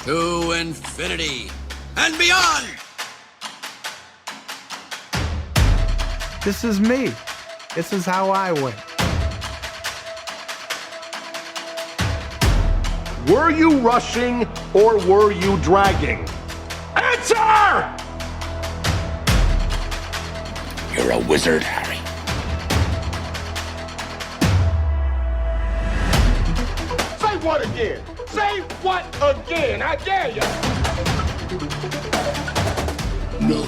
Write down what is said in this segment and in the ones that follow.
to infinity and beyond. This is me. This is how I win. Were you rushing or were you dragging? Answer! You're a wizard, Harry. Say what again? Say what again? I dare you. No,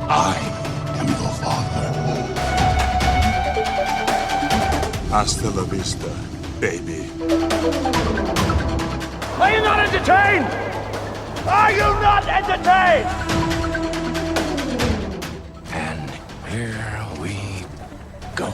I am your father. Hasta la vista, baby. Are you not entertained? Are you not entertained? And here we go.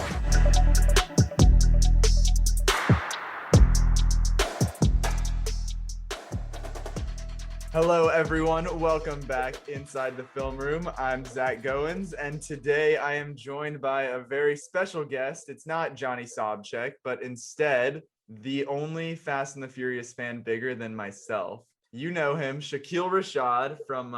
Hello, everyone. Welcome back inside the film room. I'm Zach Goins, and today I am joined by a very special guest. It's not Johnny Sobchak, but instead the only Fast and the Furious fan bigger than myself. You know him, Shakeel Rashad, from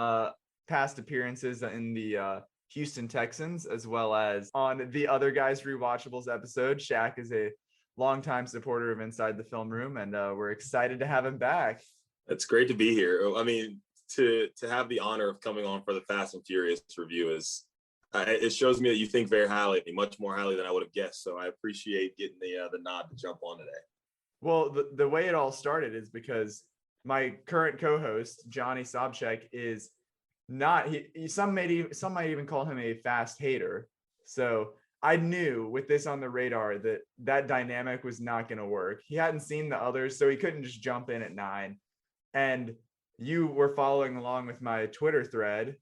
past appearances in the Houston Texans, as well as on the Other Guys Rewatchables episode. Shaq is a longtime supporter of Inside the Film Room, and we're excited to have him back. It's great to be here. I mean, to have the honor of coming on for the Fast and Furious review is, it shows me that you think very highly of me, much more highly than I would have guessed. So I appreciate getting the nod to jump on today. Well, the way it all started is because my current co-host, Johnny Sobchak, is not, some might even call him a Fast hater. So I knew with this on the radar that dynamic was not going to work. He hadn't seen the others, so he couldn't just jump in at 9. And you were following along with my Twitter thread.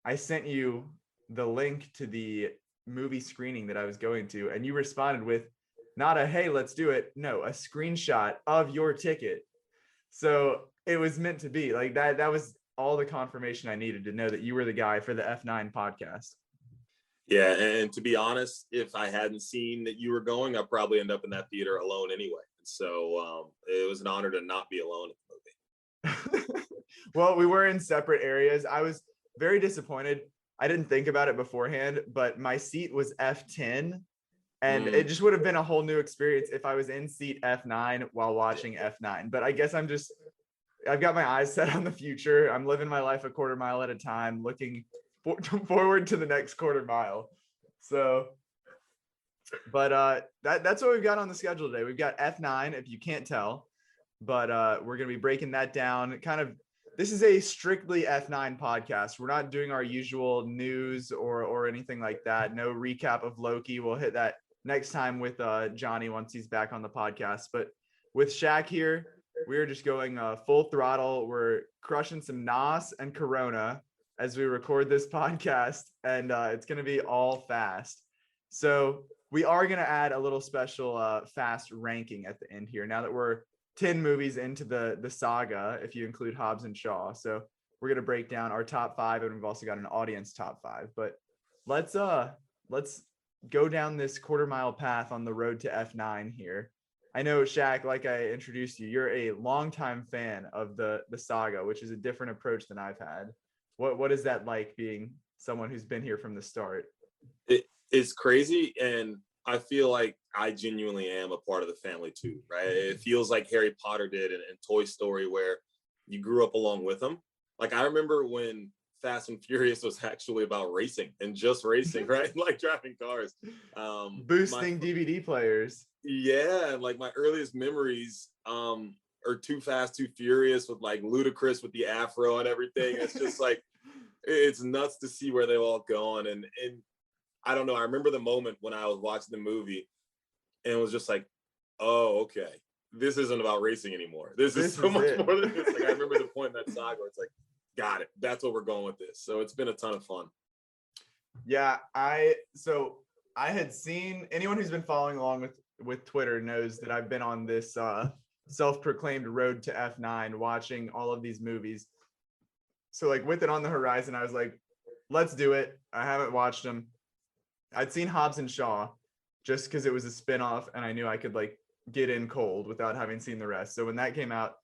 I sent you the link to the movie screening that I was going to, and you responded with not a, hey, let's do it. No, a screenshot of your ticket. So it was meant to be like that. That was all the confirmation I needed to know that you were the guy for the F9 podcast. Yeah. And to be honest, if I hadn't seen that you were going, I'd probably end up in that theater alone anyway. So it was an honor to not be alone at the movie. Well, we were in separate areas. I was very disappointed. I didn't think about it beforehand, but my seat was F10, and it just would have been a whole new experience if I was in seat F9 while watching F9. But I guess I've got my eyes set on the future. I'm living my life a quarter mile at a time, looking forward to the next quarter mile. So, but that's what we've got on the schedule today. We've got F9, if you can't tell. But we're going to be breaking that down. This is a strictly F9 podcast. We're not doing our usual news or anything like that. No recap of Loki. We'll hit that next time with Johnny once he's back on the podcast. But with Shaq here, we're just going full throttle. We're crushing some Nas and Corona as we record this podcast, and it's going to be all fast. So we are going to add a little special fast ranking at the end here now that we're 10 movies into the saga, if you include Hobbs and Shaw. So we're going to break down our top 5, and we've also got an audience top 5. But let's go down this quarter mile path on the road to F9 here. I know, Shaq, like I introduced you, you're a longtime fan of the saga, which is a different approach than I've had. What is that like, being someone who's been here from the start? It's crazy, and I feel like I genuinely am a part of the family too, right? It feels like Harry Potter did in Toy Story, where you grew up along with them. Like, I remember when Fast and Furious was actually about racing and just racing, right? Like driving cars. Boosting DVD players. Yeah, and like my earliest memories are Too Fast, Too Furious with like Ludacris with the afro and everything. It's just like, it's nuts to see where they've all gone. And I don't know. I remember the moment when I was watching the movie and it was just like, oh, okay, this isn't about racing anymore. This is so much more than this. Like, I remember the point in that saga where it's like, got it. That's what we're going with this. So it's been a ton of fun. Yeah, I had seen, anyone who's been following along with Twitter knows that I've been on this self-proclaimed road to F9 watching all of these movies. So like with it on the horizon, I was like, let's do it. I haven't watched them. I'd seen Hobbs and Shaw just because it was a spinoff and I knew I could like get in cold without having seen the rest. So when that came out,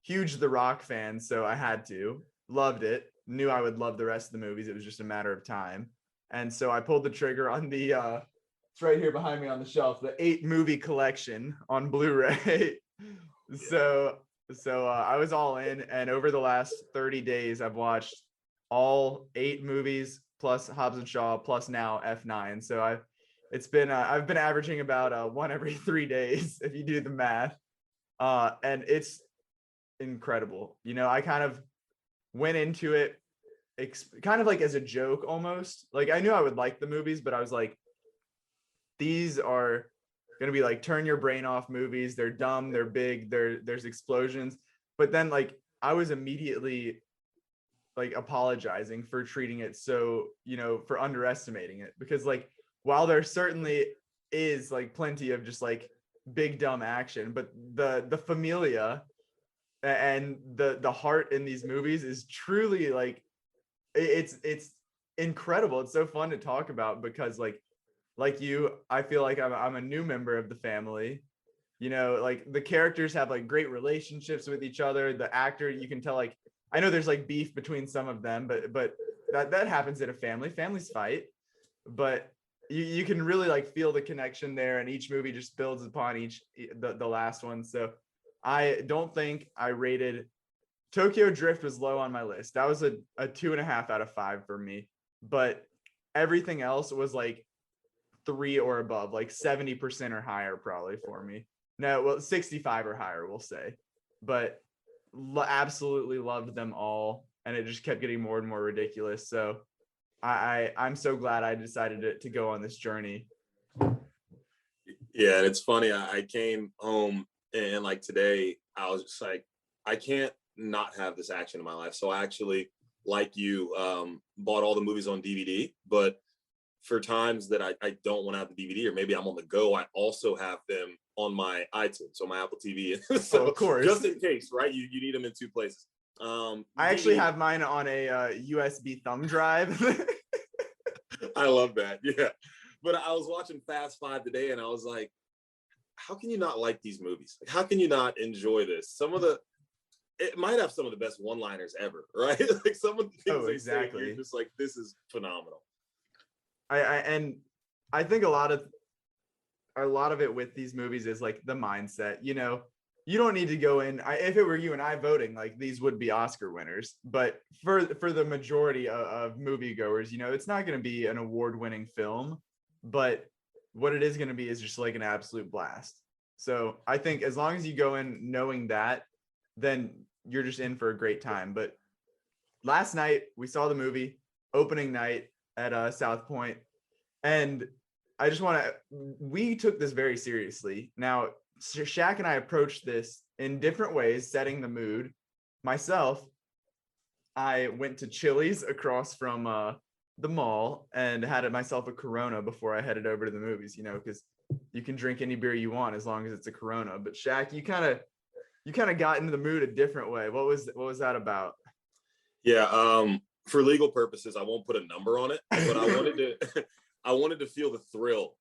huge The Rock fan, so I had to. Loved it. Knew I would love the rest of the movies. It was just a matter of time. And so I pulled the trigger on the it's right here behind me on the shelf, the 8-movie collection on Blu-ray. So I was all in, and over the last 30 days, I've watched all 8 movies plus Hobbs and Shaw plus now F9. So I've been averaging about one every 3 days if you do the math, and it's incredible. You know, I kind of went into it kind of like as a joke almost. Like I knew I would like the movies, but I was like, these are gonna be like turn your brain off movies. They're dumb, they're big, there's explosions. But then like I was immediately like apologizing for treating it so, you know, for underestimating it, because like while there certainly is like plenty of just like big dumb action, but the familia and the heart in these movies is truly like it's incredible. It's so fun to talk about because like you, I feel like I'm a new member of the family. You know, like the characters have like great relationships with each other. The actor, you can tell, like I know there's like beef between some of them, but that happens in a family. Families fight, but you can really like feel the connection there, and each movie just builds upon the last one. So I don't think I rated Tokyo Drift was low on my list. That was a 2.5 out of 5 for me, but everything else was like 3 or above, like 70% or higher probably for me. No, well, 65 or higher, we'll say, but absolutely loved them all, and it just kept getting more and more ridiculous. So I'm so glad I decided to go on this journey. Yeah, and it's funny. I came home and like today, I was just like, I can't not have this action in my life. So I actually, like you, bought all the movies on DVD, but for times that I don't want to have the DVD, or maybe I'm on the go, I also have them on my iTunes, on my Apple TV. So of course, just in case, right? You need them in 2 places. I actually have mine on a USB thumb drive. I love that. Yeah. But I was watching Fast 5 today, and I was like, how can you not like these movies? Like, how can you not enjoy this? It might have some of the best one-liners ever, right? Like some of the things exactly. Say, you're just like, this is phenomenal. I think a lot of it with these movies is like the mindset. You know, you don't need to go in. If it were you and I voting, like these would be Oscar winners. But for the majority of moviegoers, you know, it's not going to be an award-winning film, but what it is going to be is just like an absolute blast. So I think as long as you go in knowing that, then you're just in for a great time. But last night we saw the movie opening night at South Point, and I just we took this very seriously. Now, Shaq and I approached this in different ways, setting the mood. Myself, I went to Chili's across from the mall and had myself a Corona before I headed over to the movies, you know, because you can drink any beer you want as long as it's a Corona. But Shaq, you kind of got into the mood a different way. What was that about? Yeah, for legal purposes, I won't put a number on it, but I wanted to feel the thrill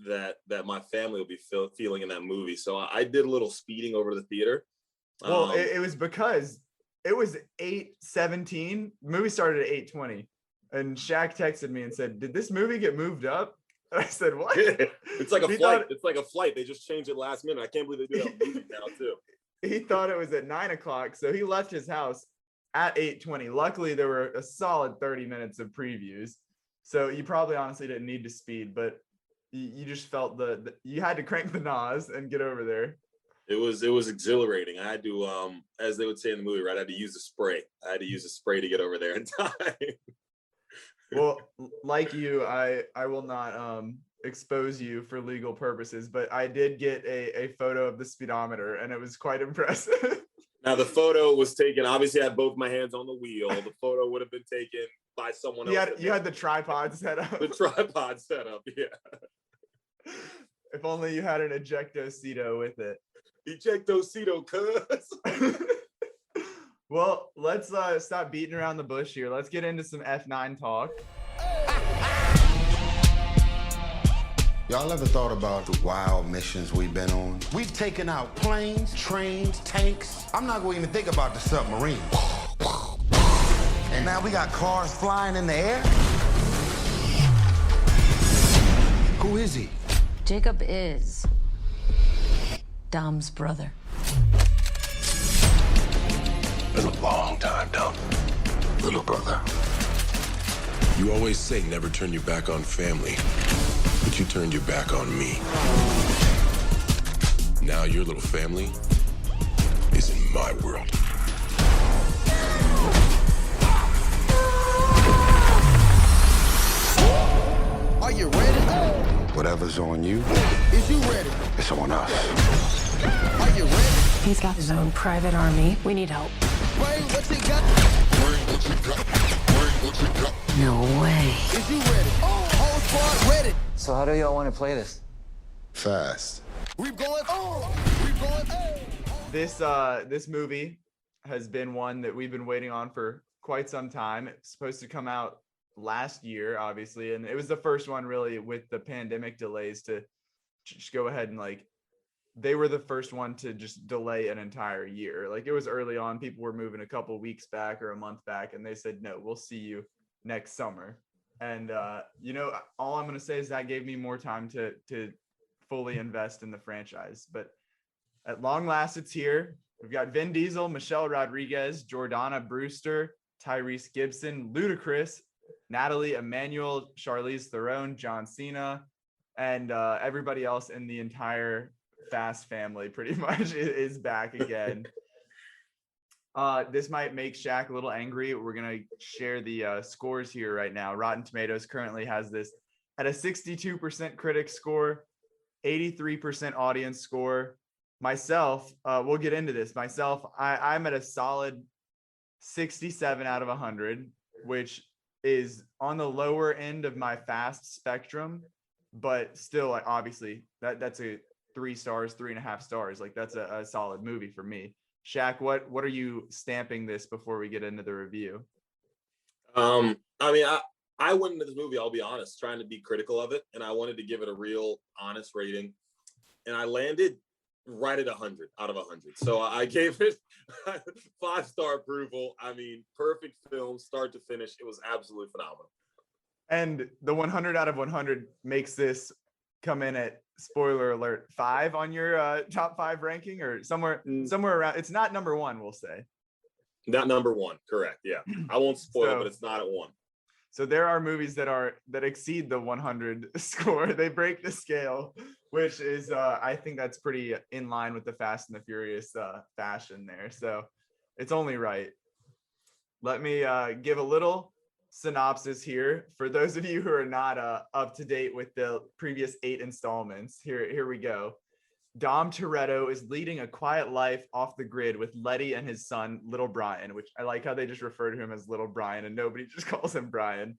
that my family will be feeling in that movie. So I did a little speeding over the theater. Well, it was because it was 8:17. The movie started at 8:20, and Shaq texted me and said, "Did this movie get moved up?" And I said, "What?" It's like a flight. It's like a flight. They just changed it last minute. I can't believe they do that movie now too. He thought it was at 9 o'clock, so he left his house at 8:20. Luckily, there were a solid 30 minutes of previews, so you probably honestly didn't need to speed, but you just felt you had to crank the nos and get over there. It was exhilarating. I had to, as they would say in the movie, right? I had to use a spray. I had to use a spray to get over there in time. Well, like you, I will not expose you for legal purposes, but I did get a photo of the speedometer, and it was quite impressive. Now, the photo was taken, obviously I had both my hands on the wheel. The photo would have been taken by someone else. You had the tripod set up. The tripod set up, yeah. If only you had an ejectocito with it. Ejectocito, cuz. Well, let's stop beating around the bush here. Let's get into some F9 talk. Y'all ever thought about the wild missions we've been on? We've taken out planes, trains, tanks. I'm not going to even think about the submarine. And now we got cars flying in the air? Who is he? Jacob is Dom's brother. Been a long time, Dom. Little brother. You always say never turn your back on family, but you turned your back on me. Now your little family is in my world. Are you ready? Whatever's on you, is you ready? It's on us. Are you ready? He's got his own private army. We need help. Bring what you got. Bring what you got. Bring what you got. No way. Is you ready? Whole squad ready. So how do y'all want to play this? Fast. We going on. We going on. This movie has been one that we've been waiting on for quite some time. It's supposed to come out last year, obviously, and it was the first one really with the pandemic delays to just go ahead and they were the first one to just delay an entire year. Like, it was early on, people were moving a couple weeks back or a month back, and they said, no, we'll see you next summer. And all I'm going to say is that gave me more time to fully invest in the franchise. But at long last, it's here. We've got Vin Diesel, Michelle Rodriguez, Jordana Brewster, Tyrese Gibson, Ludacris, Natalie Emmanuel, Charlize Theron, John Cena, and everybody else in the entire Fast family pretty much is back again. This might make Shaq a little angry. We're going to share the scores here right now. Rotten Tomatoes currently has this at a 62% critic score, 83% audience score. Myself, we'll get into this. Myself, I'm at a solid 67 out of 100, which is on the lower end of my Fast spectrum, but still, obviously, that's a 3 stars, 3.5 stars. That's a solid movie for me. Shaq, what are you stamping this before we get into the review? I went into this movie, I'll be honest, trying to be critical of it, and I wanted to give it a real honest rating, and I landed right at 100 out of 100. So I gave it 5-star approval. Perfect film, start to finish. It was absolutely phenomenal. And the 100 out of 100 makes this come in at, spoiler alert, 5 on your top 5 ranking, or somewhere around. It's not number 1, we'll say. Not number 1, correct? Yeah, I won't spoil it, but it's not at 1. So there are movies that exceed the 100 score. They break the scale, which is I think that's pretty in line with the Fast and the Furious fashion there. So it's only right. Let me give a little synopsis here for those of you who are not up to date with the previous 8 installments. Here we go. Dom Toretto is leading a quiet life off the grid with Letty and his son, Little Brian, which I like how they just refer to him as Little Brian and nobody just calls him Brian.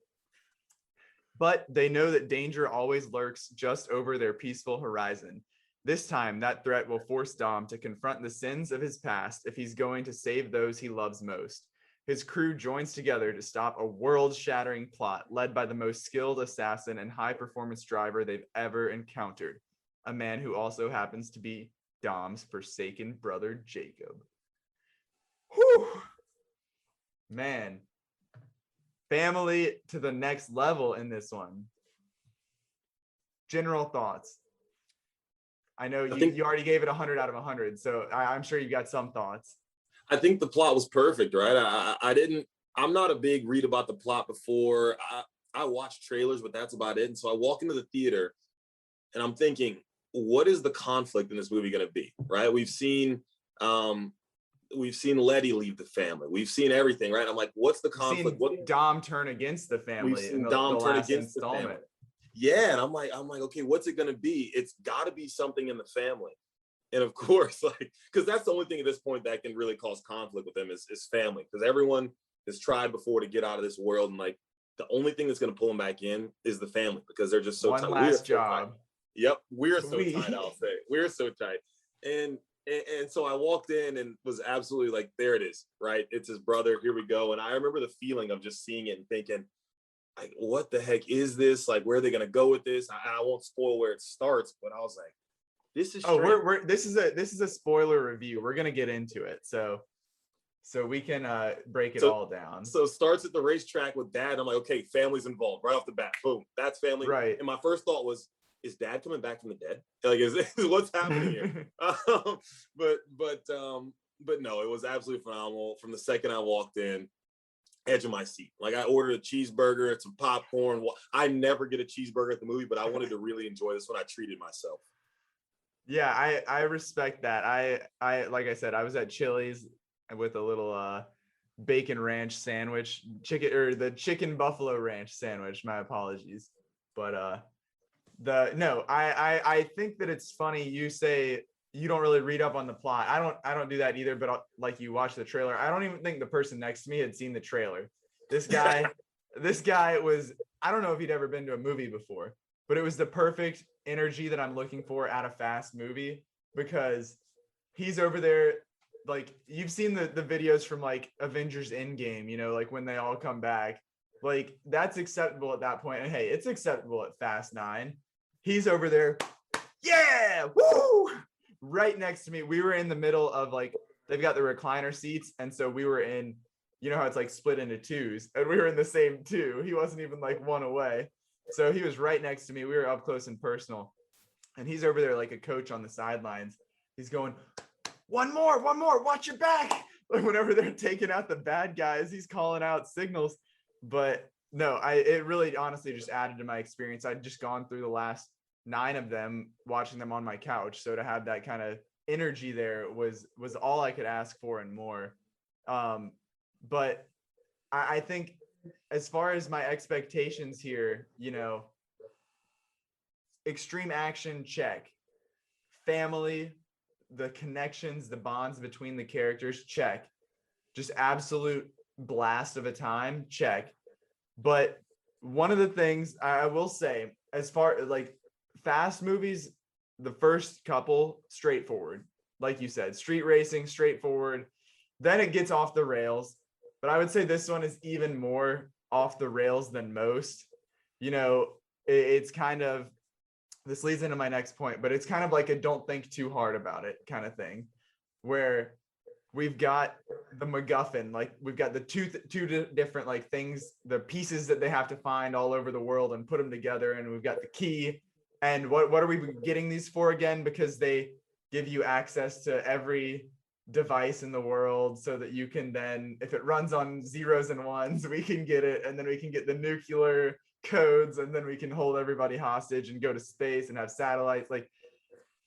But they know that danger always lurks just over their peaceful horizon. This time, that threat will force Dom to confront the sins of his past if he's going to save those he loves most. His crew joins together to stop a world-shattering plot led by the most skilled assassin and high-performance driver they've ever encountered, a man who also happens to be Dom's forsaken brother, Jacob. Whew. Man. Family to the next level in this one. General thoughts. I know you already gave it 100 out of 100, so I'm sure you got some thoughts. I think the plot was perfect, right? I'm not a big read about the plot before. I watch trailers, but that's about it. And so I walk into the theater and I'm thinking, what is the conflict in this movie going to be, right? We've seen Letty leave the family. We've seen everything, right? I'm like, what's the conflict? What Dom turn against the family in the last installment. Yeah, and I'm like, okay, what's it going to be? It's got to be something in the family. And of course, because that's the only thing at this point that can really cause conflict with them is family. Because everyone has tried before to get out of this world, and the only thing that's going to pull them back in is the family, because they're just so tight. One last job. Yep, we're so tight. I'll say we're so tight. And so I walked in and was absolutely like, there it is, right? It's his brother. Here we go. And I remember the feeling of just seeing it and thinking, like, what the heck is this? Like, where are they gonna go with this? I won't spoil where it starts, but I was like, this is this is a spoiler review. We're gonna get into it, so we can break it all down. So it starts at the racetrack with Dad. I'm like, okay, family's involved right off the bat. Boom, that's family. Right. And my first thought was, is Dad coming back from the dead? Like, is what's happening here? But no, it was absolutely phenomenal. From the second I walked in, edge of my seat. Like, I ordered a cheeseburger, some popcorn. I never get a cheeseburger at the movie, but I wanted to really enjoy this one. I treated myself. Yeah, I respect that. I like I said, I was at Chili's with a little bacon ranch sandwich, the chicken buffalo ranch sandwich. My apologies, but I think that it's funny you say you don't really read up on the plot. I don't do that either, but like, you watch the trailer. I don't even think the person next to me had seen the trailer. This guy was, I don't know if he'd ever been to a movie before, but it was the perfect energy that I'm looking for at a Fast movie, because he's over there. Like, you've seen the videos from like Avengers Endgame, you know, like when they all come back, like that's acceptable at that point. And hey, it's acceptable at Fast 9. He's over there. Yeah. Woo. Right next to me. We were in the middle of, like, they've got the recliner seats. And so we were in, you know how it's like split into twos, and we were in the same two. He wasn't even like one away. So he was right next to me. We were up close and personal. And he's over there like a coach on the sidelines. He's going, one more, watch your back. Like, whenever they're taking out the bad guys, he's calling out signals. But no, it really honestly just added to my experience. I'd just gone through the last 9 of them, watching them on my couch. So to have that kind of energy there was all I could ask for and more. But I think as far as my expectations here, you know, extreme action, check. Family, the connections, the bonds between the characters, check. Just absolute blast of a time, check. But one of the things I will say, as far like Fast movies, the first couple, straightforward, like you said, street racing, straightforward. Then it gets off the rails, but I would say this one is even more off the rails than most. You know, it's kind of, this leads into my next point, but it's kind of like a don't think too hard about it kind of thing, where we've got the MacGuffin, like we've got the two different like things, the pieces that they have to find all over the world and put them together, and we've got the key. And what are we getting these for again? Because they give you access to every device in the world, so that you can then, if it runs on zeros and ones, we can get it, and then we can get the nuclear codes, and then we can hold everybody hostage and go to space and have satellites. Like,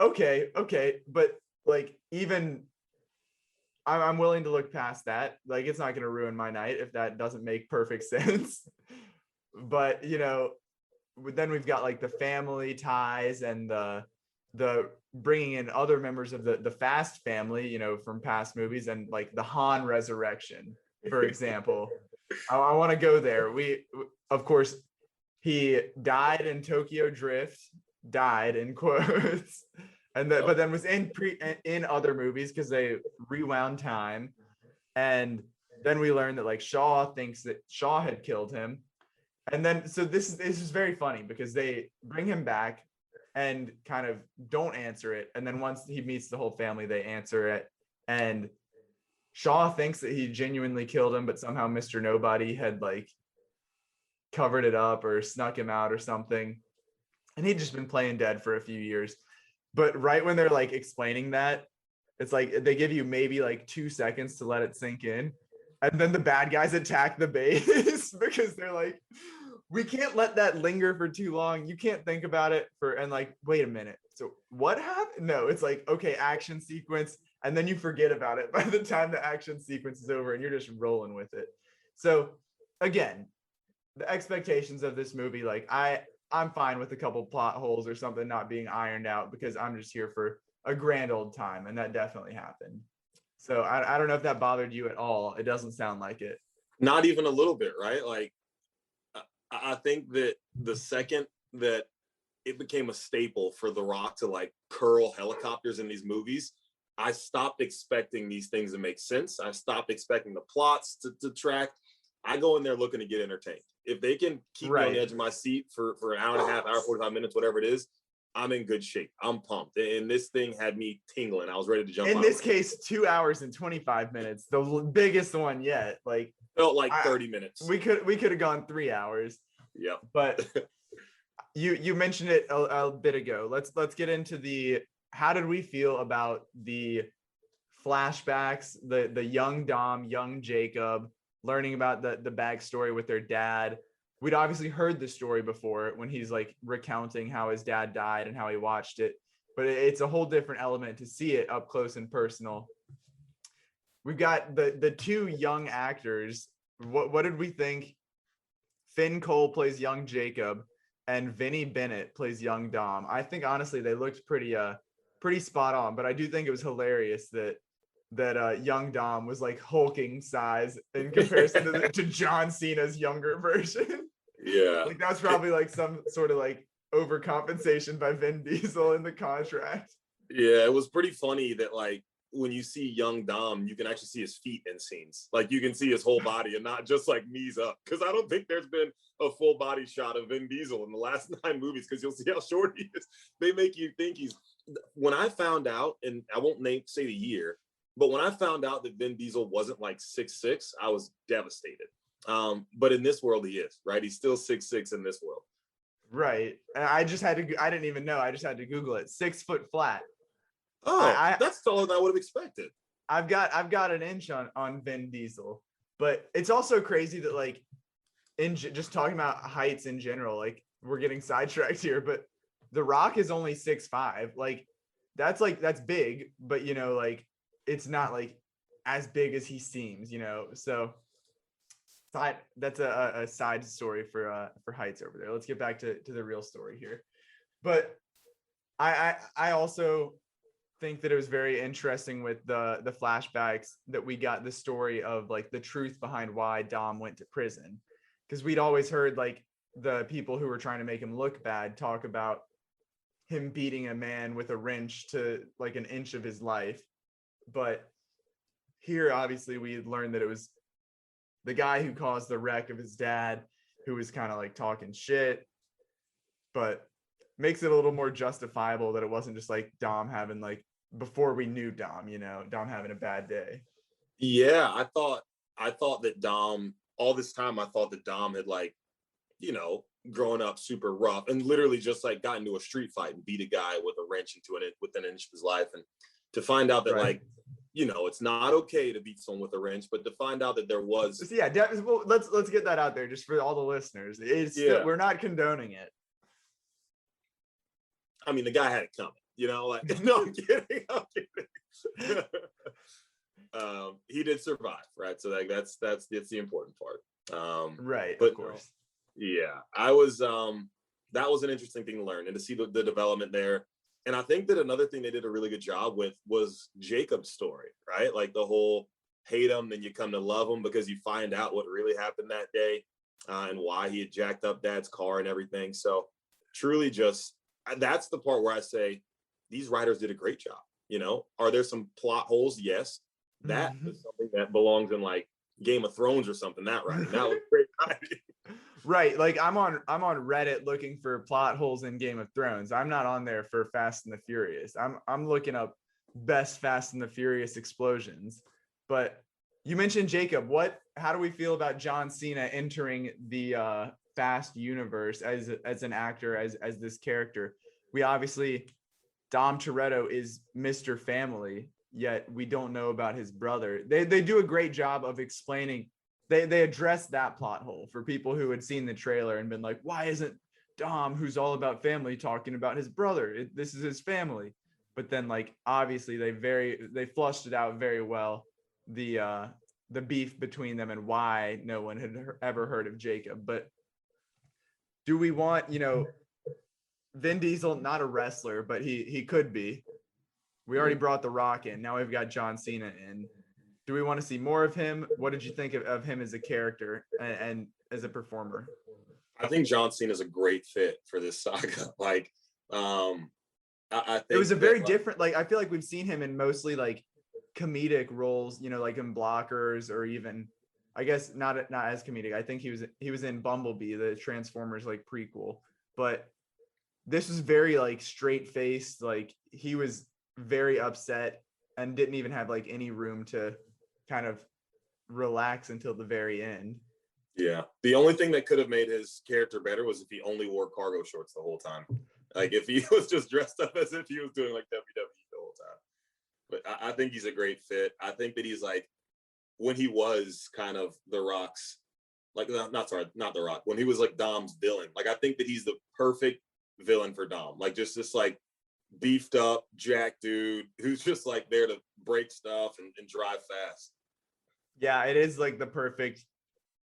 okay, but like, even I'm willing to look past that. Like, it's not going to ruin my night if that doesn't make perfect sense. But, you know, then we've got like the family ties and the bringing in other members of the Fast family, you know, from past movies, and like the Han resurrection, for example. I want to go there. We, of course, he died in Tokyo Drift, died in quotes, and but then was in other movies because they rewound time. And then we learned that like Shaw thinks that Shaw had killed him. And then, so this is very funny because they bring him back and kind of don't answer it. And then once he meets the whole family, they answer it. And Shaw thinks that he genuinely killed him, but somehow Mr. Nobody had like covered it up or snuck him out or something. And he'd just been playing dead for a few years. But right when they're like explaining that, it's like they give you maybe like 2 seconds to let it sink in. And then the bad guys attack the base because they're like, we can't let that linger for too long. You can't think about it and like, wait a minute. So what happened? No, it's like, okay, action sequence. And then you forget about it by the time the action sequence is over and you're just rolling with it. So again, the expectations of this movie, like I'm fine with a couple plot holes or something not being ironed out, because I'm just here for a grand old time. And that definitely happened. So I don't know if that bothered you at all. It doesn't sound like it. Not even a little bit, right? Like, I think that the second that it became a staple for The Rock to like curl helicopters in these movies, I stopped expecting these things to make sense. I stopped expecting the plots to track. I go in there looking to get entertained. If they can keep me on the edge of my seat for an hour and a half, hour, 45 minutes, whatever it is, I'm in good shape. I'm pumped. And this thing had me tingling. I was ready to jump in out. this case, 2 hours and 25 minutes, the biggest one yet. Like, felt like 30 minutes. We could have gone 3 hours. Yep. But you mentioned it a bit ago. Let's get into how did we feel about the flashbacks, the young Dom, young Jacob, learning about the backstory with their dad. We'd obviously heard the story before when he's like recounting how his dad died and how he watched it, but it's a whole different element to see it up close and personal. We've got the two young actors. What did we think? Finn Cole plays young Jacob and Vinny Bennett plays young Dom. I think honestly they looked pretty spot on, but I do think it was hilarious that young Dom was like hulking size in comparison to John Cena's younger version. Yeah. Like that was probably like some sort of like overcompensation by Vin Diesel in the contract. Yeah, it was pretty funny that like when you see young Dom, you can actually see his feet in scenes. Like you can see his whole body and not just like knees up. Because I don't think there's been a full body shot of Vin Diesel in the last 9 movies, because you'll see how short he is. They make you think he's. When I found out, and I won't say the year, but when I found out that Vin Diesel wasn't like 6'6", I was devastated. But in this world, he is, right? He's still 6'6" in this world. Right. And I didn't even know. I just had to Google it. 6 foot flat. Oh, that's taller than I would have expected. I've got an inch on Vin Diesel, but it's also crazy that like just talking about heights in general, like we're getting sidetracked here, but The Rock is only 6'5". Like that's big, but you know, like it's not like as big as he seems, you know. So that's a side story for heights over there. Let's get back to the real story here. But I also think that it was very interesting with the flashbacks that we got the story of like the truth behind why Dom went to prison, because we'd always heard like the people who were trying to make him look bad talk about him beating a man with a wrench to like an inch of his life. But here, obviously, we had learned that it was the guy who caused the wreck of his dad, who was kind of like talking shit, but makes it a little more justifiable that it wasn't just like Dom having like, before we knew Dom, you know, Dom having a bad day. Yeah, I thought that Dom, all this time, I thought that Dom had like, you know, growing up super rough and literally just like got into a street fight and beat a guy with a wrench within an inch of his life. And to find out that like, you know, it's not okay to beat someone with a wrench, but to find out that there was. Yeah, well, let's get that out there just for all the listeners. We're not condoning it. I mean, the guy had it coming, you know, like, no, I'm kidding. He did survive, right? So like, that's the important part. Right, but of course. Yeah, I was, that was an interesting thing to learn and to see the development there. And I think that another thing they did a really good job with was Jacob's story, right? Like the whole hate him, then you come to love him because you find out what really happened that day and why he had jacked up dad's car and everything. So truly just, that's the part where I say these writers did a great job. You know, are there some plot holes? Yes. That is something that belongs in like Game of Thrones or something. That writing, that was great writing. Right. Like I'm on Reddit looking for plot holes in Game of Thrones. I'm not on there for Fast and the Furious. I'm looking up best Fast and the Furious explosions. But you mentioned Jacob. How do we feel about John Cena entering the Fast universe as an actor, as this character? We obviously, Dom Toretto is Mr. Family, yet we don't know about his brother. They do a great job of explaining. They address that plot hole for people who had seen the trailer and been like, why isn't Dom, who's all about family, talking about his brother? This is his family. But then like, obviously they flushed it out very well. The beef between them and why no one had ever heard of Jacob. But do we want, you know, Vin Diesel, not a wrestler, but he could be. We already brought The Rock in. Now we've got John Cena in. Do we want to see more of him? What did you think of him as a character and as a performer? I think John Cena is a great fit for this saga. Like, I think it was a very different, like, I feel like we've seen him in mostly like comedic roles, you know, like in Blockers or even I guess not as comedic. I think he was in Bumblebee, the Transformers like prequel, but this was very like straight faced. Like he was very upset and didn't even have like any room to kind of relax until the very end. Yeah. The only thing that could have made his character better was if he only wore cargo shorts the whole time. Like if he was just dressed up as if he was doing like WWE the whole time. But I think he's a great fit. I think that he's like, when he was kind of The Rock's, like not The Rock, when he was like Dom's villain, like I think that he's the perfect villain for Dom. Like just this like beefed up jack dude who's just like there to break stuff and drive fast. Yeah, it is like the perfect,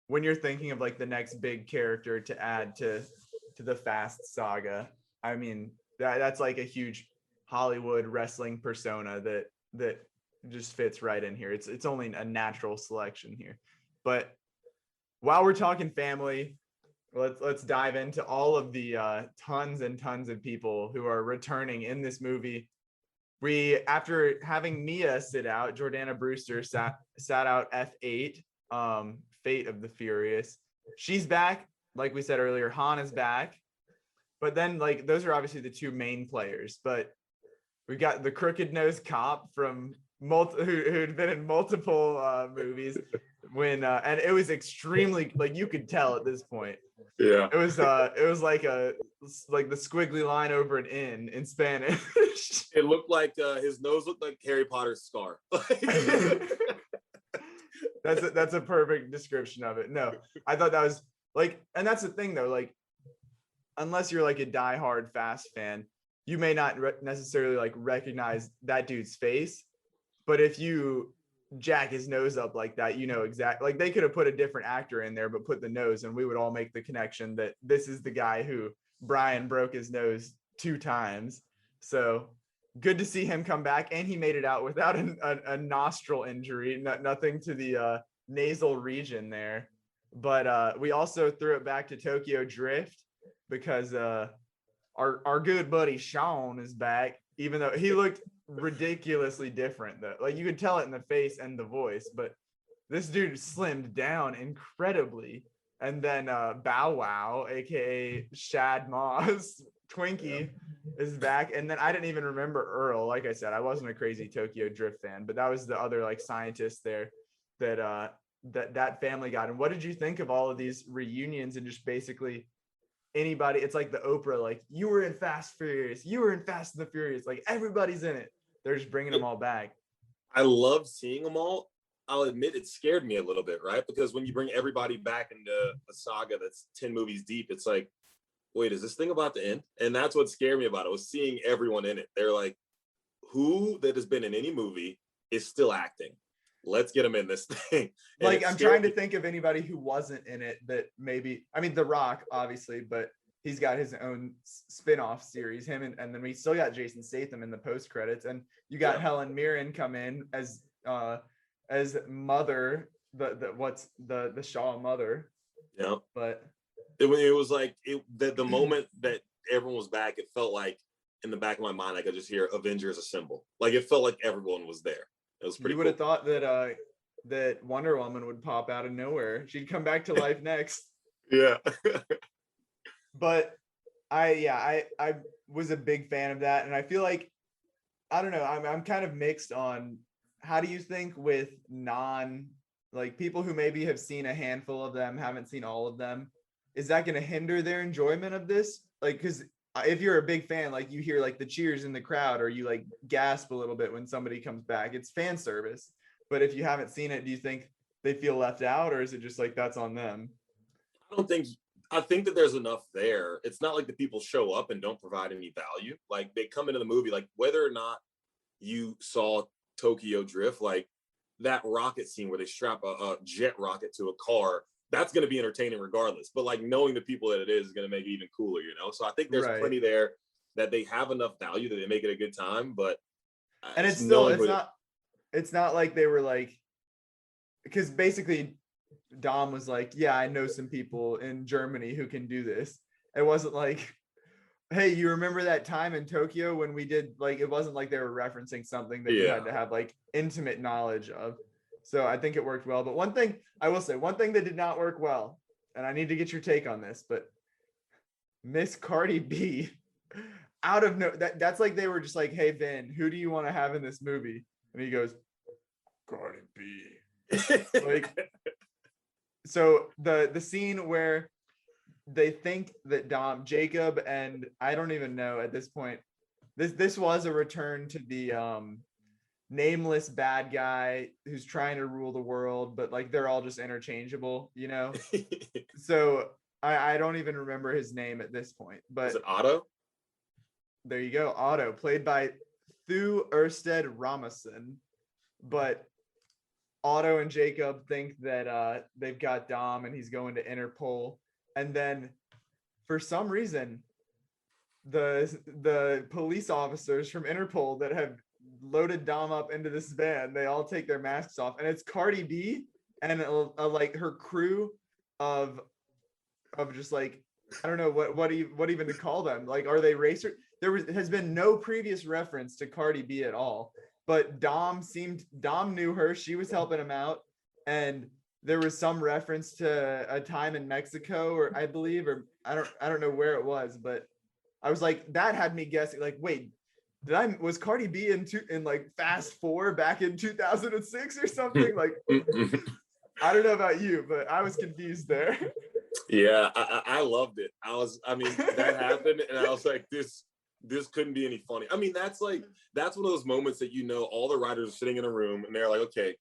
when you're thinking of like the next big character to add to the Fast Saga. I mean, that's like a huge Hollywood wrestling persona that just fits right in here. It's only a natural selection here. But while we're talking family, let's dive into all of the tons and tons of people who are returning in this movie. We, after having Mia sit out, Jordana Brewster sat out F8, Fate of the Furious. She's back, like we said earlier. Han is back, but then like those are obviously the two main players. But we've got the crooked nosed cop from who'd been in multiple movies when and it was extremely like you could tell at this point. Yeah, it was like the squiggly line over an N in Spanish. It looked like his nose looked like Harry Potter's scar. That's a perfect description of it. No, I thought that was like, and that's the thing though, like unless you're like a diehard Fast fan, you may not necessarily like recognize that dude's face, but if you jack his nose up like that, you know exactly. Like they could have put a different actor in there, but put the nose, and we would all make the connection that this is the guy who Brian broke his nose 2 times. So good to see him come back, and he made it out without a nostril injury, nothing to the nasal region there. But we also threw it back to Tokyo Drift because our good buddy Sean is back, even though he looked ridiculously different though. Like you could tell it in the face and the voice, but this dude slimmed down incredibly. And then Bow Wow, aka Shad Moss, Twinkie, is back. And then I didn't even remember Earl. Like I said, I wasn't a crazy Tokyo Drift fan, but that was the other like scientist there that family got. And what did you think of all of these reunions and just basically anybody? It's like the Oprah, like you were in Fast Furious, you were in Fast and the Furious, like everybody's in it. They're just bringing them all back. I love seeing them all. I'll admit it scared me a little bit, right? Because when you bring everybody back into a saga that's 10 movies deep, it's like, wait, is this thing about to end? And that's what scared me about it, was seeing everyone in it. They're like, who that has been in any movie is still acting? Let's get them in this thing. And like I'm trying to think of anybody who wasn't in it that maybe, I mean, The Rock, obviously, but he's got his own spin-off series, him and then we still got Jason Statham in the post credits, and you got Helen Mirren come in as mother, the Shaw mother. Yeah. But it was like the moment that everyone was back, it felt like in the back of my mind I could just hear Avengers Assemble. Like it felt like everyone was there. It was pretty. You would have thought that that Wonder Woman would pop out of nowhere. She'd come back to life next. Yeah. But I was a big fan of that, and I feel like, I don't know, I'm kind of mixed on how do you think with like people who maybe have seen a handful of them, haven't seen all of them, is that going to hinder their enjoyment of this? Like, because if you're a big fan, like you hear like the cheers in the crowd, or you like gasp a little bit when somebody comes back, it's fan service. But if you haven't seen it, do you think they feel left out, or is it just like that's on them? I think that there's enough there. It's not like the people show up and don't provide any value. Like they come into the movie, like whether or not you saw Tokyo Drift, like that rocket scene where they strap a jet rocket to a car, that's going to be entertaining regardless. But like knowing the people that it is going to make it even cooler, you know? So I think there's plenty there that they have enough value that they make it a good time. But and it's still, it's not like they were like, because basically Dom was like, yeah, I know some people in Germany who can do this. It wasn't like, hey, you remember that time in Tokyo when we did, like, it wasn't like they were referencing something that you had to have like intimate knowledge of. So I think it worked well. But one thing I will say, one thing that did not work well, and I need to get your take on this, but Miss Cardi B out of that's like they were just like, hey Vin, who do you want to have in this movie? And he goes, Cardi B. Like, so the scene where they think that Jacob, and I don't even know at this point, this was a return to the nameless bad guy who's trying to rule the world, but like they're all just interchangeable, you know? So I don't even remember his name at this point, but is it Otto? There you go, Otto, played by Thu Ersted Ramason. But Otto and Jacob think that they've got Dom and he's going to Interpol, and then for some reason the police officers from Interpol that have loaded Dom up into this van, they all take their masks off, and it's Cardi B and like her crew of just like, I don't know what even to call them. Like, are they racer? Has been no previous reference to Cardi B at all, but Dom knew her. She was helping him out, and there was some reference to a time in Mexico, or I believe, or I don't know where it was, but I was like, that had me guessing, like, wait, was Cardi B in like Fast 4 back in 2006 or something? Like, I don't know about you, but I was confused there. Yeah, I loved it. I mean, that happened, and I was like, this couldn't be any funny. I mean, that's one of those moments that, you know, all the writers are sitting in a room and they're like, okay,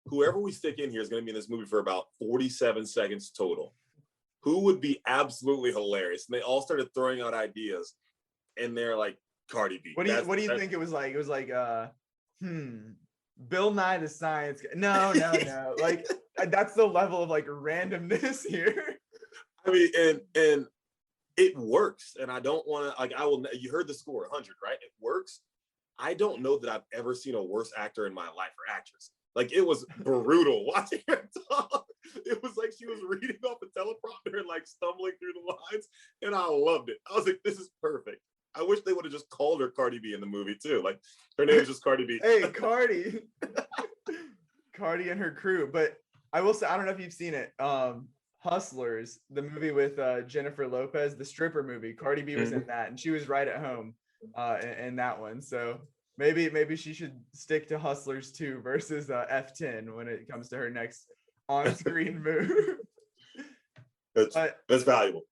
whoever we stick in here is going to be in this movie for about 47 seconds total. Who would be absolutely hilarious? And they all started throwing out ideas, and they're like, Cardi B. What do you think it was like? It was like, Bill Nye the Science Guy. No. Like, that's the level of like randomness here. I mean, and it works. And I don't want to, like, you heard the score, 100, right? It works. I don't know that I've ever seen a worse actor in my life, or actress. Like, it was brutal watching her talk. It was like she was reading off a teleprompter and like stumbling through the lines. And I loved it. I was like, this is perfect. I wish they would have just called her Cardi B in the movie too. Like, her name is just Cardi B. Hey, Cardi. Cardi and her crew. But I will say, I don't know if you've seen it. Hustlers, the movie with Jennifer Lopez, the stripper movie. Cardi B was in that, and she was right at home in that one. So maybe she should stick to Hustlers 2 versus F10 when it comes to her next on-screen move. That's valuable.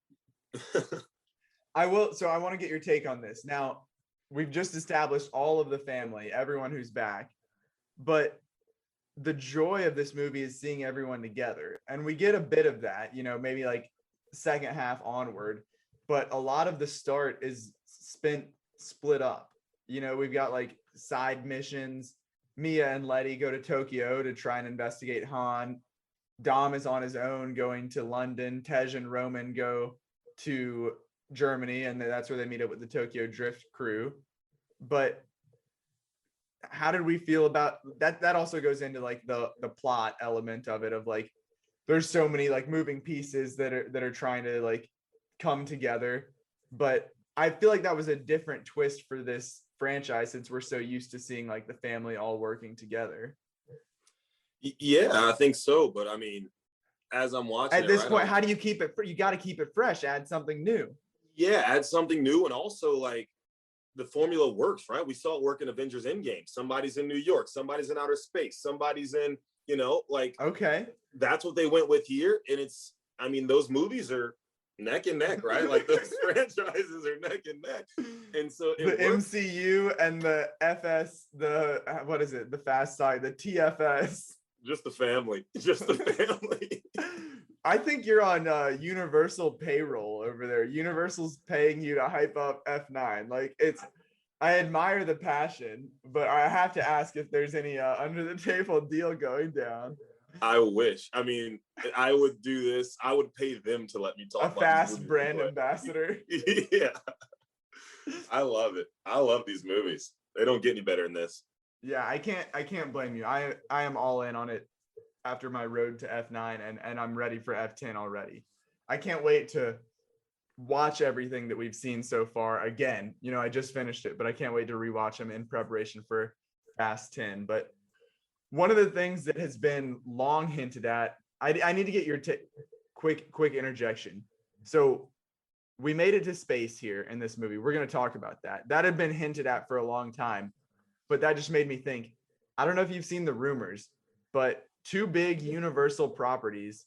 I want to get your take on this. Now, we've just established all of the family, everyone who's back, but the joy of this movie is seeing everyone together. And we get a bit of that, you know, maybe like second half onward, but a lot of the start is split up. You know, we've got like side missions. Mia and Letty go to Tokyo to try and investigate Han. Dom is on his own going to London. Tej and Roman go to Germany, and that's where they meet up with the Tokyo Drift crew. But how did we feel about that? That also goes into like the plot element of it, of like there's so many like moving pieces that are trying to like come together. But I feel like that was a different twist for this franchise, since we're so used to seeing like the family all working together. Yeah, I think so. But I mean, as I'm watching at this point, how do you keep it? You got to keep it fresh. Add something new. Yeah, add something new, and also like the formula works, right? We saw it work in Avengers Endgame. Somebody's in New York, somebody's in outer space, somebody's in, you know, like, okay, that's what they went with here. And it's, I mean, those movies are neck and neck, right? Like those franchises are neck and neck. And so the MCU and the FS, what is it? The Fast Saga, the TFS. Just the family. Just the family. I think you're on Universal payroll over there. Universal's paying you to hype up F9. Like, I admire the passion, but I have to ask if there's any under the table deal going down. I wish. I mean, I would do this. I would pay them to let me talk about Fast brand ambassador. Yeah. I love it. I love these movies. They don't get any better than this. Yeah, I can't blame you. I am all in on it after my road to F9, and I'm ready for F10 already. I can't wait to watch everything that we've seen so far again. You know, I just finished it, but I can't wait to rewatch them in preparation for Fast 10. But one of the things that has been long hinted at, I need to get your quick interjection. So we made it to space here in this movie. We're going to talk about that. That had been hinted at for a long time, but that just made me think. I don't know if you've seen the rumors, but two big Universal properties,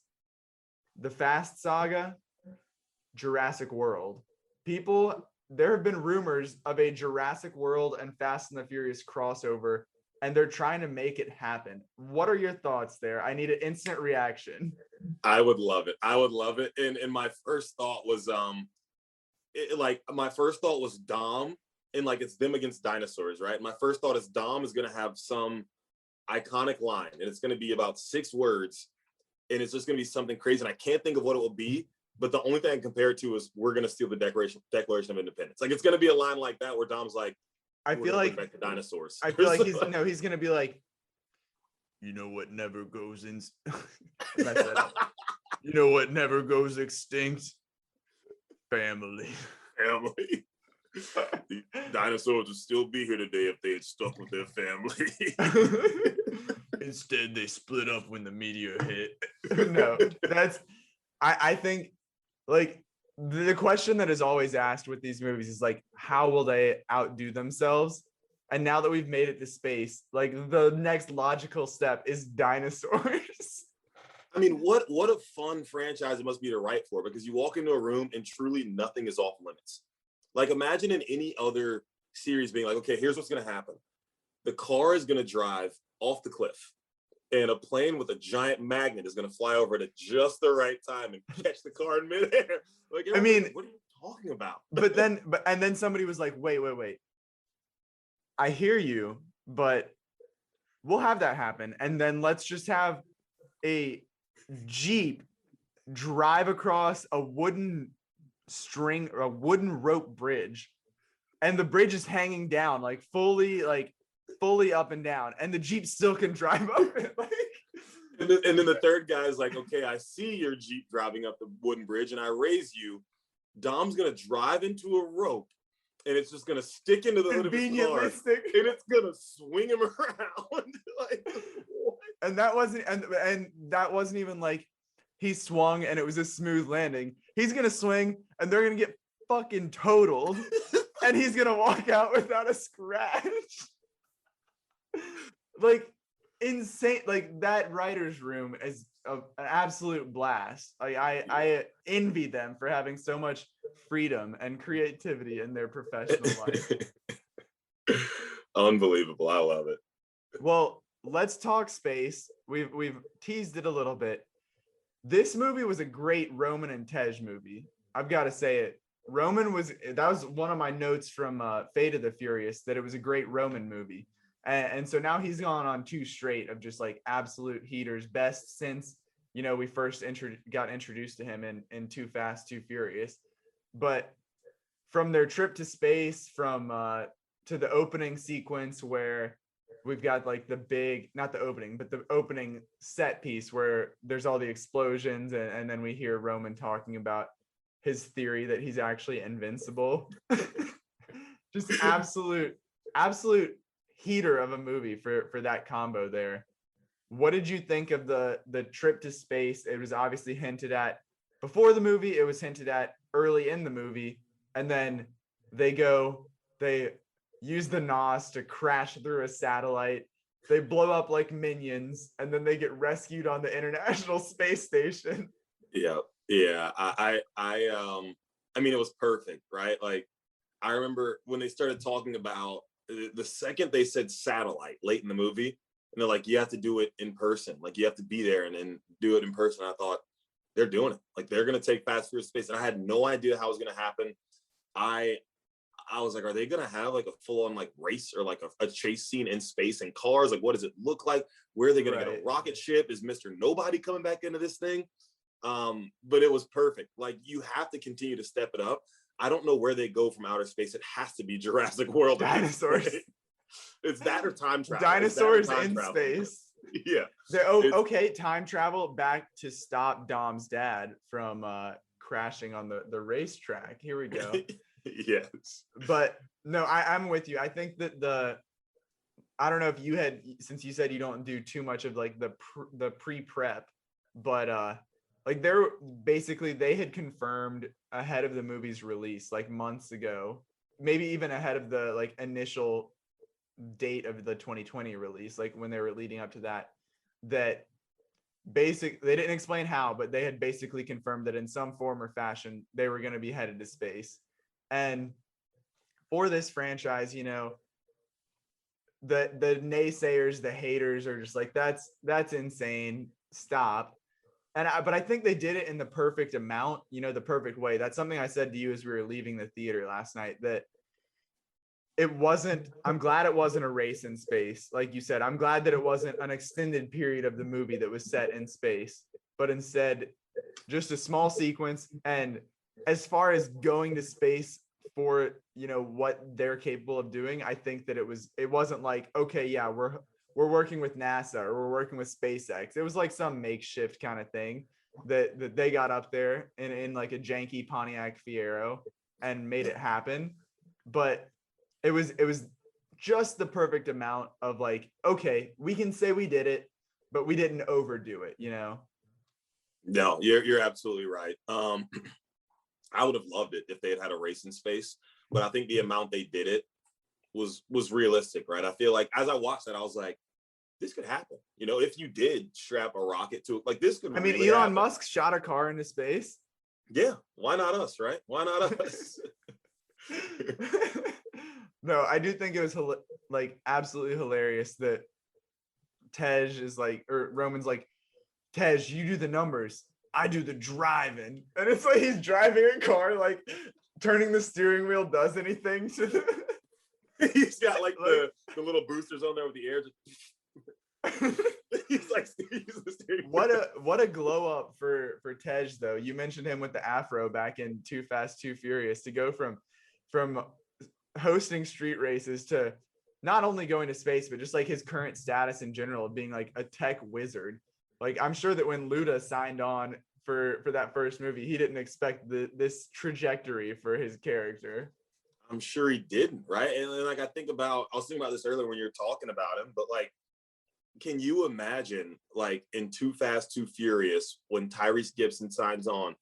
the Fast Saga, Jurassic World. There have been rumors of a Jurassic World and Fast and the Furious crossover, and they're trying to make it happen. What are your thoughts there? I need an instant reaction. I would love it. And my first thought was Dom, and like it's them against dinosaurs, right? My first thought is Dom is gonna have some iconic line, and it's gonna be about 6 words, and it's just gonna be something crazy. And I can't think of what it will be, but the only thing I can compare it to is we're gonna steal the Declaration of Independence. Like it's gonna be a line like that where Dom's like, I feel like back to dinosaurs. I feel like he's gonna be like, you know what never goes in. You know what never goes extinct? Family. The dinosaurs would still be here today if they had stuck with their family. Instead, they split up when the meteor hit. No, I think like the question that is always asked with these movies is like, how will they outdo themselves? And now that we've made it to space, like the next logical step is dinosaurs. I mean, what a fun franchise it must be to write for, because you walk into a room and truly nothing is off limits. Like imagine in any other series being like, okay, here's what's going to happen. The car is going to drive off the cliff, and a plane with a giant magnet is going to fly over at just the right time and catch the car in midair. Like, I mean, what are you talking about? But then somebody was like, wait. I hear you, but we'll have that happen. And then let's just have a Jeep drive across a wooden rope bridge, and the bridge is hanging down, like fully up and down, and the Jeep still can drive up it. Like, and then the third guy is like, okay, I see your Jeep driving up the wooden bridge, and I raise you. Dom's gonna drive into a rope, and it's just gonna stick into the hood of his car, and it's gonna swing him around. Like, what? And that wasn't even like he swung and it was a smooth landing. He's gonna swing and they're gonna get fucking totaled, and he's gonna walk out without a scratch. Like insane. Like that writer's room is an absolute blast. Like I envy them for having so much freedom and creativity in their professional life. Unbelievable. I love it. Well, let's talk space. We've teased it a little bit. This movie was a great Roman and Tej movie. I've got to say it. That was one of my notes from Fate of the Furious, that it was a great Roman movie. And so now he's gone on 2 straight of just like absolute heaters, best since, we first got introduced to him in Too Fast, Too Furious. But from their trip to space, to the opening sequence where we've got like not the opening, but the opening set piece where there's all the explosions, and then we hear Roman talking about his theory that he's actually invincible. Just absolute heater of a movie for that combo there. What did you think of the trip to space? It was obviously hinted at before the movie, it was hinted at early in the movie, and then they use the NOS to crash through a satellite. They blow up like minions, and then they get rescued on the International Space Station. Yeah. I mean, it was perfect, right? Like, I remember when they started talking about the second they said satellite late in the movie, and they're like, you have to do it in person. Like, you have to be there and do it in person. I thought, they're doing it. Like, they're going to take Fast through space. And I had no idea how it was going to happen. I was like, are they going to have like a full-on like race or like a chase scene in space and cars? Like, what does it look like? Where are they going to get a rocket ship? Is Mr. Nobody coming back into this thing? But it was perfect. Like, you have to continue to step it up. I don't know where they go from outer space. It has to be Jurassic World. Dinosaurs. It's that or time travel. Dinosaurs in space. Yeah. Okay, time travel back to stop Dom's dad from crashing on the racetrack. Here we go. Yes. But no, I'm with you. I think that I don't know if you had, since you said you don't do too much of like the pre-prep, but like they had confirmed ahead of the movie's release like months ago, maybe even ahead of the like initial date of the 2020 release, like when they were leading up to that they didn't explain how, but they had basically confirmed that in some form or fashion they were going to be headed to space. And for this franchise, you know, the naysayers, the haters are just like, that's insane, stop. But I think they did it in the perfect amount, you know, the perfect way. That's something I said to you as we were leaving the theater last night, that I'm glad it wasn't a race in space. Like you said, I'm glad that it wasn't an extended period of the movie that was set in space, but instead just a small sequence. And as far as going to space for, you know, what they're capable of doing, I think that it wasn't like, okay, yeah, we're working with NASA or we're working with SpaceX. It was like some makeshift kind of thing that they got up there in like a janky Pontiac Fiero and made it happen. But it was just the perfect amount of like, okay, we can say we did it, but we didn't overdo it, you know? No, you're absolutely right. I would have loved it if they had a race in space, but I think the amount they did it was realistic, right? I feel like as I watched that, I was like, this could happen. You know, if you did strap a rocket to it, like this could. I mean, Elon Musk shot a car into space. Yeah, why not us, right? Why not us? No, I do think it was like absolutely hilarious that Tej is like, or Roman's like, Tej, you do the numbers, I do the driving. And it's like he's driving a car, like turning the steering wheel does anything to He's got like the little boosters on there with the air. He's like, what a glow up for Tej though. You mentioned him with the afro back in Too Fast, Too Furious, to go from hosting street races to not only going to space, but just like his current status in general of being like a tech wizard. Like, I'm sure that when Luda signed on for that first movie, he didn't expect this trajectory for his character. I'm sure he didn't, right? And like I was thinking about this earlier when you were talking about him, but like, can you imagine like in Too Fast, Too Furious when Tyrese Gibson signs on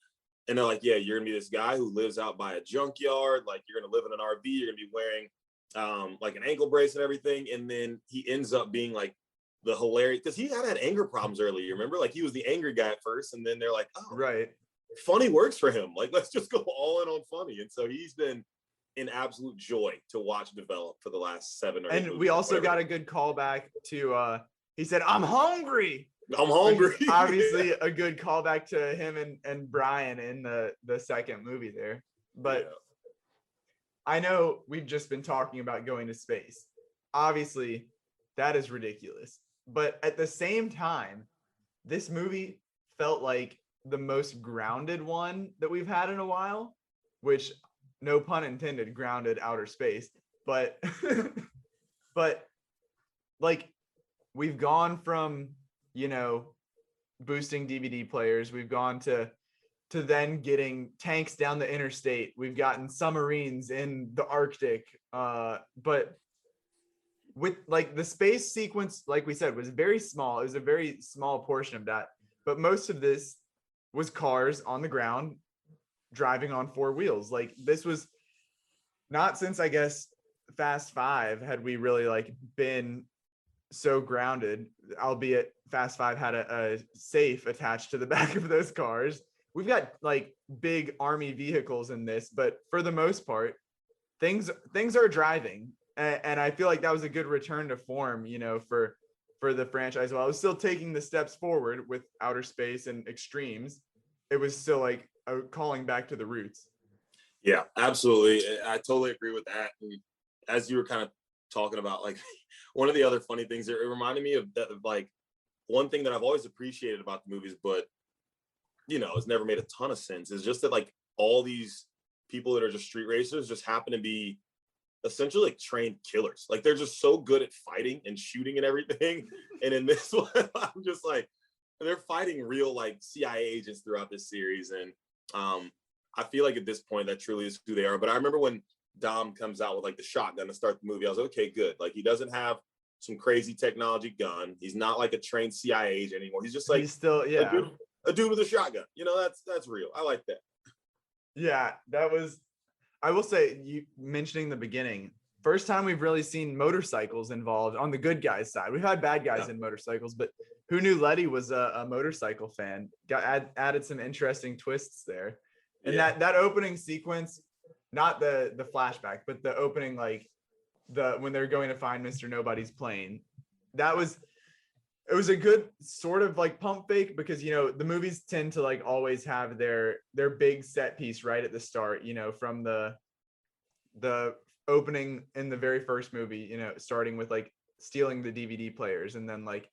and they're like, yeah, you're gonna be this guy who lives out by a junkyard, like you're gonna live in an RV, you're gonna be wearing like an ankle brace and everything, and then he ends up being like the hilarious, because he had anger problems earlier, remember? Like he was the angry guy at first, and then they're like, oh, right, funny works for him, like let's just go all in on funny. And so he's been an absolute joy to watch develop for the last 7 or 8 and we also got a good callback to he said, I'm hungry. Obviously a good callback to him and Brian in the second movie there. But yeah. I know we've just been talking about going to space. Obviously that is ridiculous, but at the same time, this movie felt like the most grounded one that we've had in a while, which, no pun intended, grounded outer space. But but like, we've gone from, you know, boosting DVD players, we've gone to then getting tanks down the interstate, we've gotten submarines in the Arctic, but with like the space sequence, like we said, was very small. It was a very small portion of that, but most of this was cars on the ground driving on 4 wheels. Like, this was not since, I guess, Fast 5 had we really like been so grounded, albeit Fast 5 had a safe attached to the back of those cars. We've got like big army vehicles in this, but for the most part, things are driving. And I feel like that was a good return to form, you know, for the franchise. While I was still taking the steps forward with outer space and extremes, it was still like calling back to the roots. Yeah, absolutely. I totally agree with that. And as you were kind of talking about, like, one of the other funny things, it reminded me of that, like, one thing that I've always appreciated about the movies, but, you know, it's never made a ton of sense, is just that, like, all these people that are just street racers just happen to be essentially like trained killers. Like, they're just so good at fighting and shooting and everything. And in this one, I'm just like, they're fighting real like CIA agents throughout this series. And I feel like at this point that truly is who they are. But I remember when Dom comes out with like the shotgun to start the movie, I was like, okay, good. Like, he doesn't have some crazy technology gun. He's not like a trained CIA agent anymore. He's just like He's still, yeah. a dude with a shotgun. You know, that's real. I like that. Yeah, that was, I will say, you mentioning the beginning, first time we've really seen motorcycles involved on the good guys side. We've had bad guys in motorcycles, but who knew Letty was a motorcycle fan? Added some interesting twists there. And that opening sequence, not the flashback, but the opening, like when they're going to find Mr. Nobody's plane, it was a good sort of like pump fake, because, you know, the movies tend to like always have their big set piece right at the start, you know, from the opening in the very first movie, you know, starting with like stealing the DVD players, and then like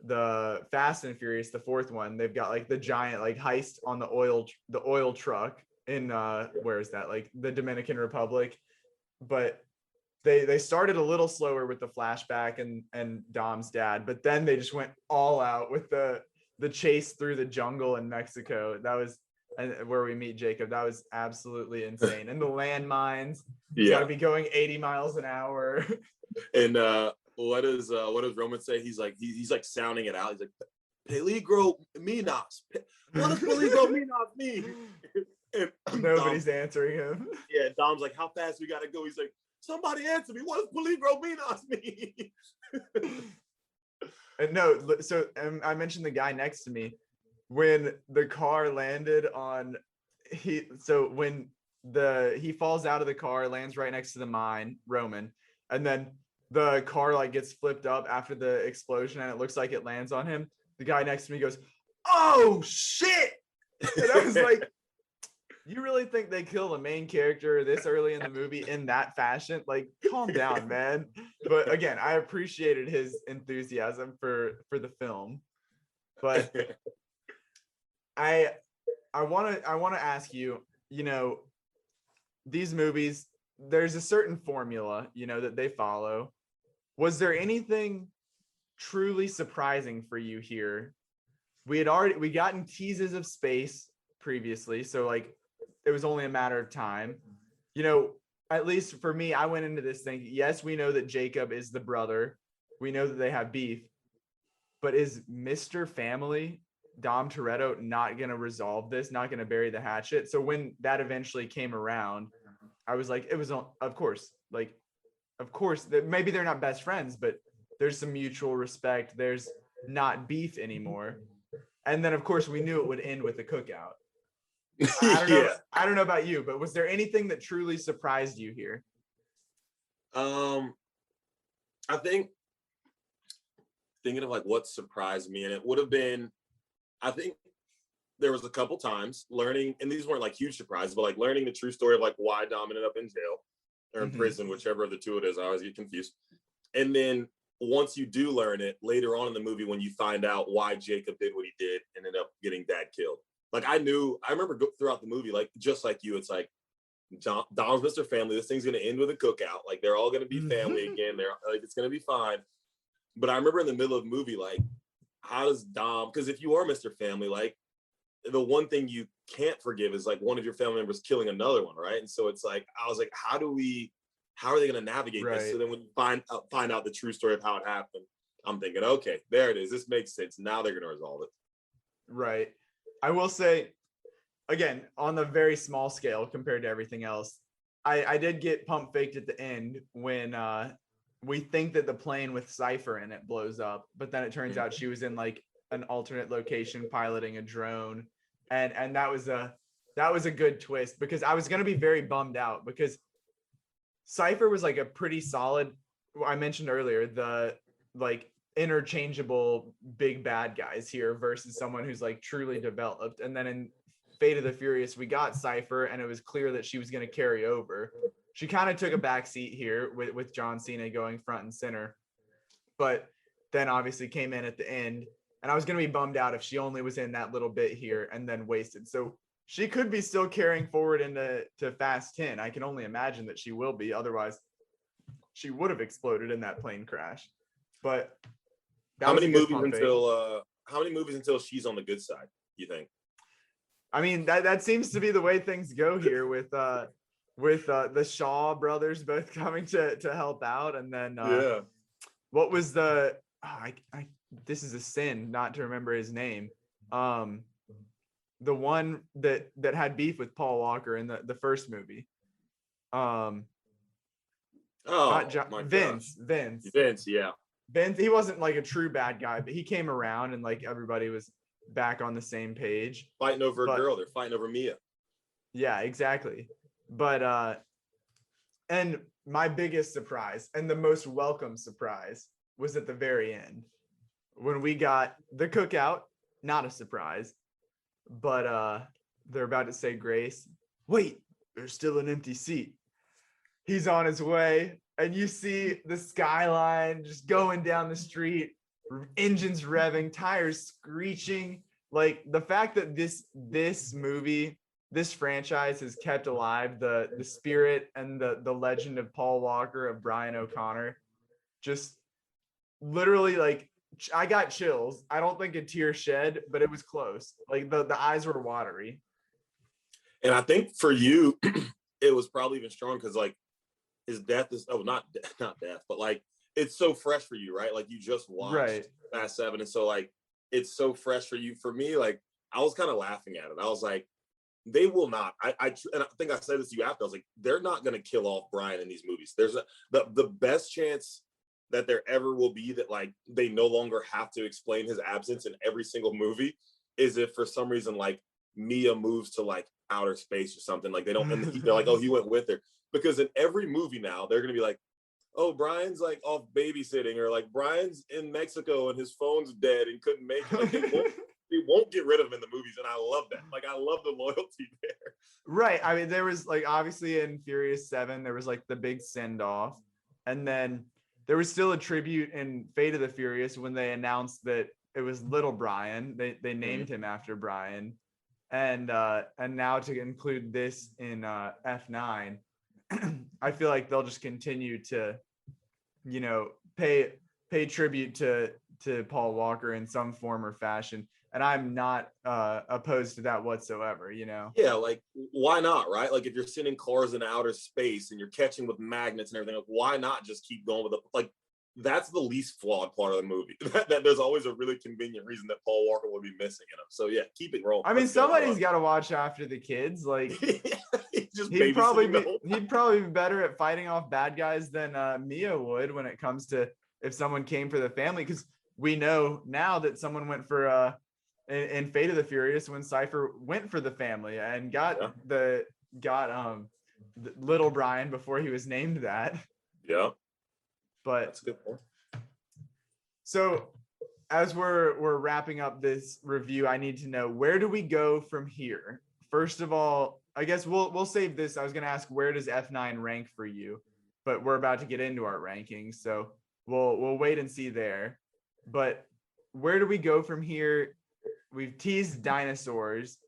the Fast and Furious, the fourth one, they've got like the giant like heist on the oil truck in where is that, like the Dominican Republic. But they started a little slower with the flashback and Dom's dad, but then they just went all out with the chase through the jungle in Mexico. That was where we meet Jacob. That was absolutely insane. And the landmines, got to be going 80 miles an hour. And what does Roman say? He's like sounding it out. He's like, "Peligro minas." What does peligro minas mean? And nobody's answering him. Yeah, Dom's like, "How fast we gotta go?" He's like, "Somebody answer me. What does peligro minas mean?" And no, so I mentioned the guy next to me when the car landed on when he falls out of the car, lands right next to the mine, Roman, and then the car like gets flipped up after the explosion and it looks like it lands on him. The guy next to me goes, "Oh shit!" And I was like, you really think they kill the main character this early in the movie in that fashion? Like, calm down, man. But again, I appreciated his enthusiasm for the film. But I want to ask you, you know, these movies, there's a certain formula, you know, that they follow. Was there anything truly surprising for you here? We gotten teases of space previously, so like it was only a matter of time. You know, at least for me, I went into this thinking, yes, we know that Jacob is the brother. We know that they have beef. But is Mr. Family, Dom Toretto, not going to resolve this, not going to bury the hatchet? So when that eventually came around, I was like, it was, of course, maybe they're not best friends, but there's some mutual respect. There's not beef anymore. And then, of course, we knew it would end with a cookout. I don't know about you, but was there anything that truly surprised you here? I think thinking of like what surprised me, and it would have been, I think there was a couple times learning, and these weren't like huge surprises, but like learning the true story of like why Dom ended up in jail or in prison, whichever of the two it is. I always get confused. And then once you do learn it later on in the movie, when you find out why Jacob did what he did and ended up getting dad killed. Like I remember throughout the movie, like just like you, it's like Dom's Mr. Family. This thing's gonna end with a cookout. Like they're all gonna be family again. They're like it's gonna be fine. But I remember in the middle of the movie, like how does Dom? Because if you are Mr. Family, like the one thing you can't forgive is like one of your family members killing another one, right? And so it's like I was like, how are they gonna navigate this? So then when you find out the true story of how it happened, I'm thinking, okay, there it is. This makes sense. Now they're gonna resolve it. Right. I will say, again, on a very small scale compared to everything else, I did get pump faked at the end when we think that the plane with Cypher in it blows up, but then it turns out she was in like an alternate location piloting a drone, and that was a good twist, because I was gonna be very bummed out because Cypher was like a pretty solid. I mentioned earlier the like interchangeable big bad guys here versus someone who's like truly developed. And then in Fate of the Furious, we got Cypher, and it was clear that she was going to carry over. She kind of took a back seat here with John Cena going front and center, but then obviously came in at the end, and I was going to be bummed out if she only was in that little bit here and then wasted. So she could be still carrying forward into Fast 10. I can only imagine that she will be. Otherwise, she would have exploded in that plane crash. But how many movies until she's on the good side, you think? I mean, that seems to be the way things go here with the Shaw brothers both coming to help out, and then what was the this is a sin not to remember his name. The one that had beef with Paul Walker in the first movie. Oh, my Vince. Yeah. Vince, he wasn't like a true bad guy, but he came around and like everybody was back on the same page. Fighting over a girl. They're fighting over Mia. Yeah, exactly. But and my biggest surprise and the most welcome surprise was at the very end when we got the cookout. Not a surprise, but they're about to say grace. Wait, there's still an empty seat. He's on his way, and you see the skyline just going down the street, engines revving, tires screeching. Like the fact that this movie, this franchise has kept alive the spirit and the legend of Paul Walker, of Brian O'Connor, just literally like I got chills. I don't think a tear shed, but it was close. Like the eyes were watery. And I think for you, it was probably even strong because like his death is not death, but like it's so fresh for you, right? Like you just watched Fast 7, and so like it's so fresh for you. For me, like I was kind of laughing at it. I was like, they will not. And I think I said this to you after. I was like, they're not going to kill off Brian in these movies. There's the best chance that there ever will be that like they no longer have to explain his absence in every single movie is if for some reason like Mia moves to like outer space or something. Like they don't, and they're like, oh, he went with her. Because in every movie now, they're going to be like, oh, Brian's like off babysitting, or like Brian's in Mexico and his phone's dead and couldn't make it. Like, they won't get rid of him in the movies. And I love that. Like, I love the loyalty there. Right. I mean, there was like, obviously in Furious 7, there was like the big send off. And then there was still a tribute in Fate of the Furious when they announced that it was little Brian. They named him after Brian. And now to include this in F9, I feel like they'll just continue to, you know, pay tribute to Paul Walker in some form or fashion. And I'm not opposed to that whatsoever, you know? Yeah, like, why not, right? Like, if you're sending cars into outer space and you're catching with magnets and everything, like, why not just keep going with it? Like, that's the least flawed part of the movie. that there's always a really convenient reason that Paul Walker will be missing in him. So, yeah, keep it rolling. I mean, somebody's got to watch after the kids. Like, he'd probably be better at fighting off bad guys than Mia would when it comes to if someone came for the family. Because we know now that someone went for in Fate of the Furious when Cypher went for the family and got the little Brian before he was named that. Yeah. But that's a good point. So as we're wrapping up this review, I need to know, where do we go from here? First of all, I guess we'll save this. I was going to ask, where does F9 rank for you? But we're about to get into our rankings, so we'll wait and see there. But where do we go from here? We've teased dinosaurs.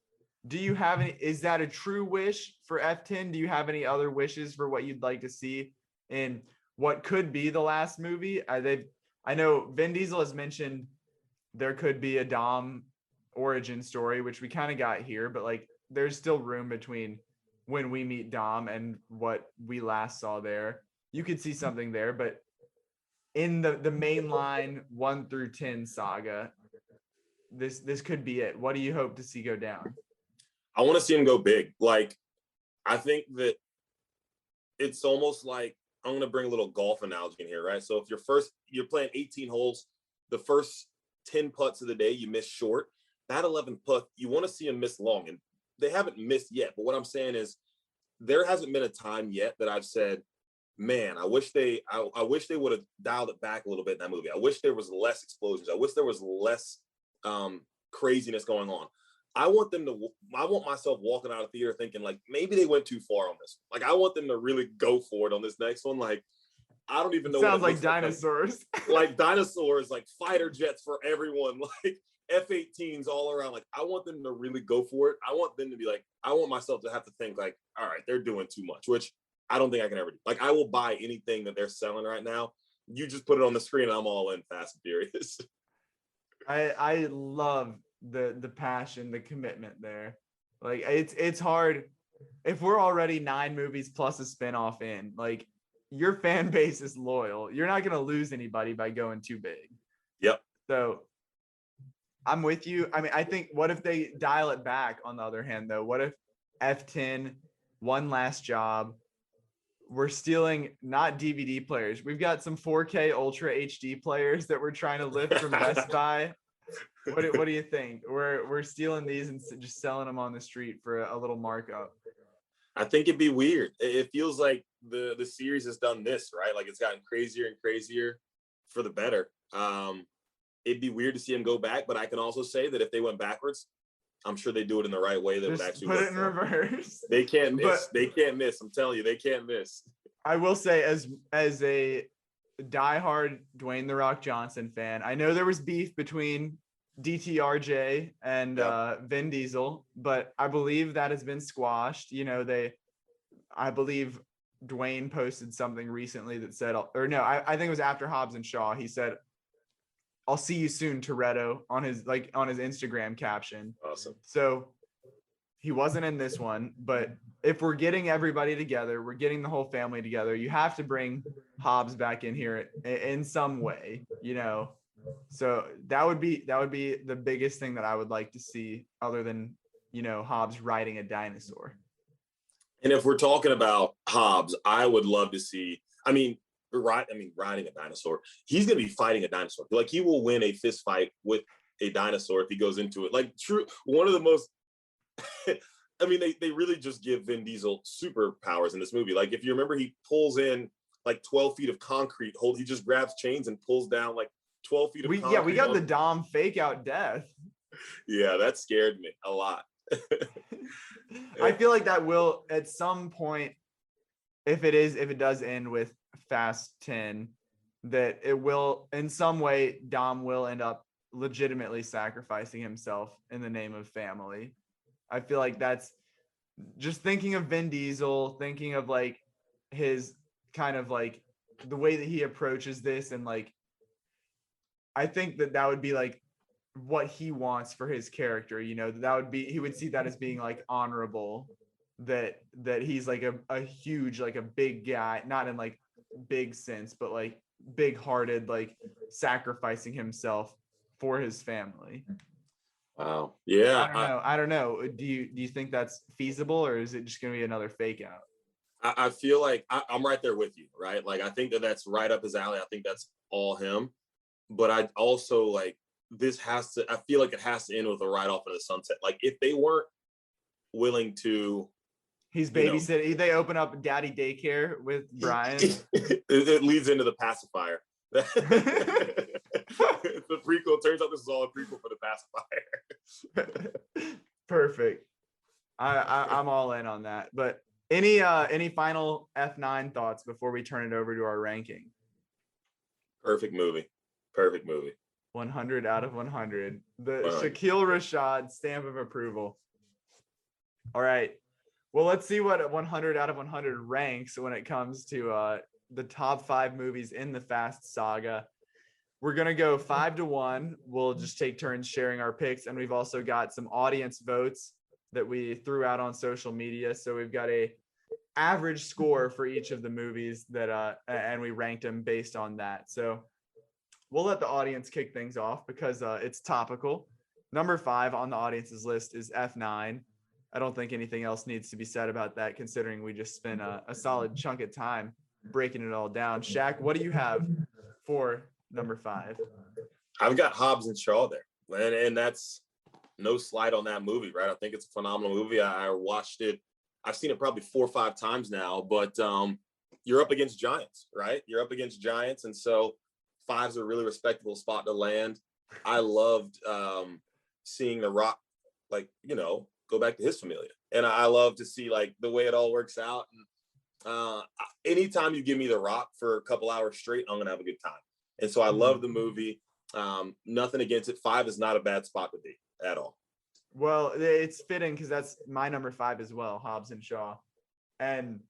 Do you have any? Is that a true wish for F10? Do you have any other wishes for what you'd like to see in what could be the last movie? I know Vin Diesel has mentioned there could be a Dom origin story, which we kind of got here, but like there's still room between when we meet Dom and what we last saw there. You could see something there, but in the main line 1 through 10 saga, this could be it. What do you hope to see go down? I want to see him go big. Like, I think that it's almost like, I'm going to bring a little golf analogy in here, right? So if you're playing 18 holes, the first 10 putts of the day, you miss short. That 11th putt, you want to see him miss long. And they haven't missed yet. But what I'm saying is there hasn't been a time yet that I've said, man, I wish they would have dialed it back a little bit in that movie. I wish there was less explosions. I wish there was less craziness going on. I want myself walking out of theater thinking like maybe they went too far on this. Like I want them to really go for it on this next one. Like I don't even know. Sounds like dinosaurs. Like dinosaurs, like fighter jets for everyone, like F-18s all around. Like I want them to really go for it. I want them to be like, I want myself to have to think like, all right, they're doing too much, which I don't think I can ever do. Like I will buy anything that they're selling right now. You just put it on the screen and I'm all in Fast and Furious. I love the passion, the commitment there. Like it's hard if we're already 9 movies plus a spinoff in. Like your fan base is loyal. You're not going to lose anybody by going too big. Yep. So I'm with you. I mean, I think what if they dial it back on the other hand, though? What if F10, one last job? We're stealing not DVD players. We've got some 4K Ultra HD players that we're trying to lift from Best Buy. What do you think? We're stealing these and just selling them on the street for a little markup. I think it'd be weird. It feels like the series has done this, right? Like it's gotten crazier and crazier for the better. It'd be weird to see him go back, but I can also say that if they went backwards, I'm sure they do it in the right way that Just would actually put work it in for them. reverse. They can't miss. But They can't miss. I'm telling you, they can't miss. I will say, as a diehard Dwayne The Rock Johnson fan, I know there was beef between DTRJ and Vin Diesel, but I believe that has been squashed. You know, I believe Dwayne posted something recently that said, or no, I think it was after Hobbs and Shaw. He said, "I'll see you soon, Toretto," on his Instagram caption. Awesome. So he wasn't in this one, but if we're getting everybody together, we're getting the whole family together, you have to bring Hobbs back in here in some way, you know. So that would be the biggest thing that I would like to see, other than, you know, Hobbs riding a dinosaur. And if we're talking about Hobbs, I would love to see. Riding a dinosaur. He's going to be fighting a dinosaur. Like, he will win a fist fight with a dinosaur if he goes into it. Like, true. One of the most. I mean, they really just give Vin Diesel superpowers in this movie. Like, if you remember, he pulls in like 12 feet of concrete. He just grabs chains and pulls down like 12 feet of concrete. Yeah, we got the Dom fake out death. Yeah, that scared me a lot. I feel like that will, at some point, if it does end with Fast 10, that it will, in some way, Dom will end up legitimately sacrificing himself in the name of family. I feel like that's just thinking of Vin Diesel, thinking of like his kind of like the way that he approaches this, and like I think that would be like what he wants for his character, you know. That would be, he would see that as being like honorable, that he's like a huge, like a big guy, not in like big sense, but like big hearted, like sacrificing himself for his family. Wow. Yeah. I don't know. Do you think that's feasible, or is it just going to be another fake out? I feel like I'm right there with you, right? Like, I think that's right up his alley. I think that's all him. But I also like, I feel like it has to end with a ride off into the sunset. Like, if they weren't willing to. He's babysitting. They open up daddy daycare with Brian. It leads into the pacifier. The prequel. Turns out this is all a prequel for the pacifier. Perfect. I'm all in on that. But any final F9 thoughts before we turn it over to our ranking? Perfect movie. 100 out of 100. The Wow. Shakeel Rashad stamp of approval. All right. Well, let's see what 100 out of 100 ranks when it comes to the top 5 movies in the Fast Saga. We're going to go 5-1. We'll just take turns sharing our picks. And we've also got some audience votes that we threw out on social media. So we've got a average score for each of the movies that, and we ranked them based on that. So we'll let the audience kick things off because it's topical. Number 5 on the audience's list is F9. I don't think anything else needs to be said about that, considering we just spent a solid chunk of time breaking it all down. Shaq, what do you have for number 5? I've got Hobbs and Shaw there, and that's no slight on that movie, right? I think it's a phenomenal movie. I watched it. I've seen it probably 4 or 5 times now, but you're up against giants, right? You're up against giants, and so 5's a really respectable spot to land. I loved seeing The Rock, like, you know, go back to his familia, and I love to see like the way it all works out. And anytime you give me The Rock for a couple hours straight, I'm gonna have a good time. And so I love the movie. Nothing against it. 5 is not a bad spot to be at all. Well, it's fitting because that's my number 5 as well, Hobbs and Shaw. And